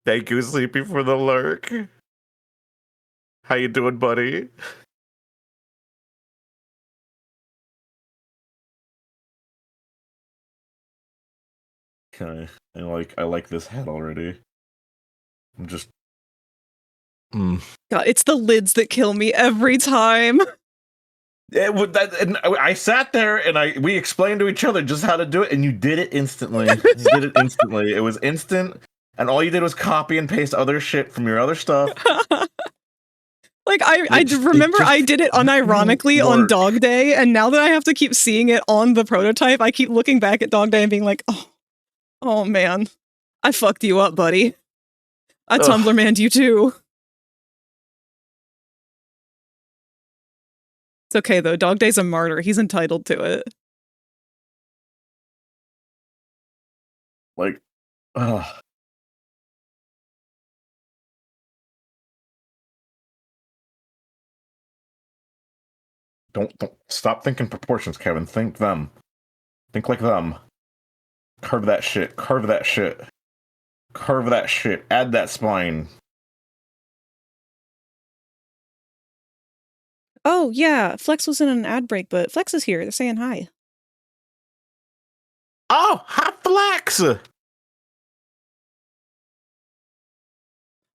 Thank you, Sleepy, for the lurk. How you doing, buddy? Okay. I like this hat already. I'm just God, it's the lids that kill me every time. I sat there and we explained to each other just how to do it, and you did it instantly. It was instant, and all you did was copy and paste other shit from your other stuff. Like, I remember I did it unironically on Dog Day, and now that I have to keep seeing it on the prototype, I keep looking back at Dog Day and being like, oh man, I fucked you up, buddy. I Tumblr manned you too. It's okay though, Dog Day's a martyr. He's entitled to it. Like, Don't stop thinking proportions, Kevin. Think them. Think like them. Curve that shit. Curve that shit. Curve that shit. Add that spine. Oh yeah, Flex was in an ad break, but Flex is here. They're saying hi. Oh, hi Flex!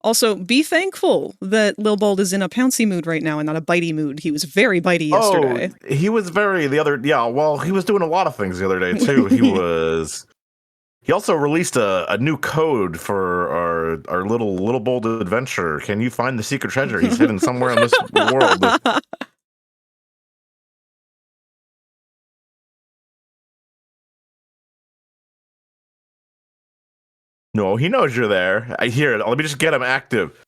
Also, be thankful that Lil Bold is in a pouncy mood right now and not a bitey mood. He was very bitey yesterday. Oh, he was he was doing a lot of things the other day too. He also released a new code for our little bold adventure. Can you find the secret treasure? He's hidden somewhere in this world. No, he knows you're there. I hear it. Let me just get him active.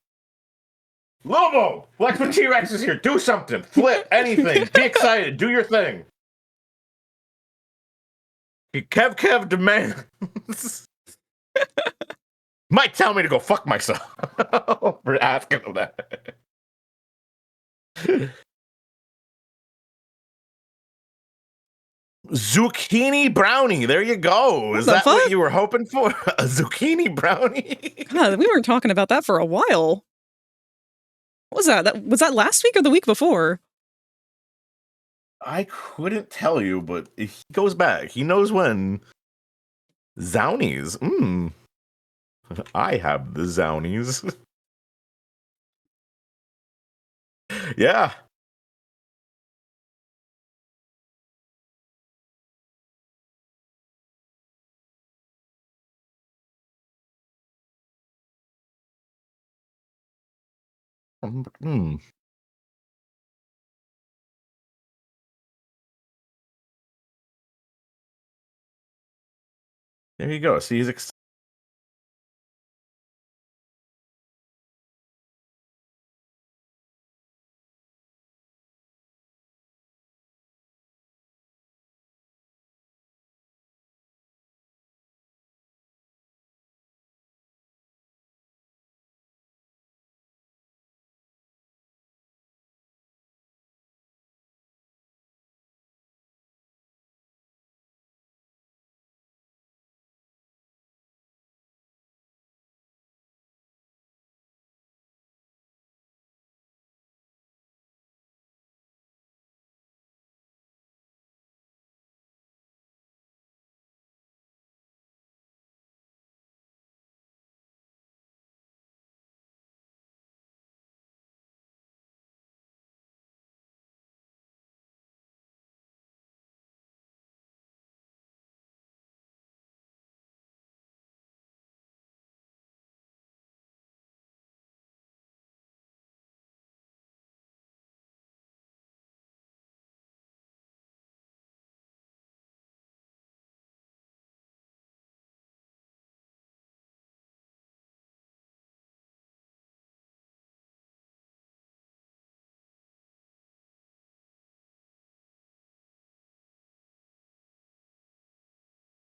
Lobo! Flex with T-Rex is here. Do something. Flip. Anything. Be excited. Do your thing. Kev demands. Might tell me to go fuck myself for asking him that. Zucchini brownie. There you go. Is that what you were hoping for? A zucchini brownie? God, we weren't talking about that for a while. What was that? Was that last week or the week before? I couldn't tell you, but he goes back. He knows when. Zownies. I have the Zownies. Yeah. There you go. See, he's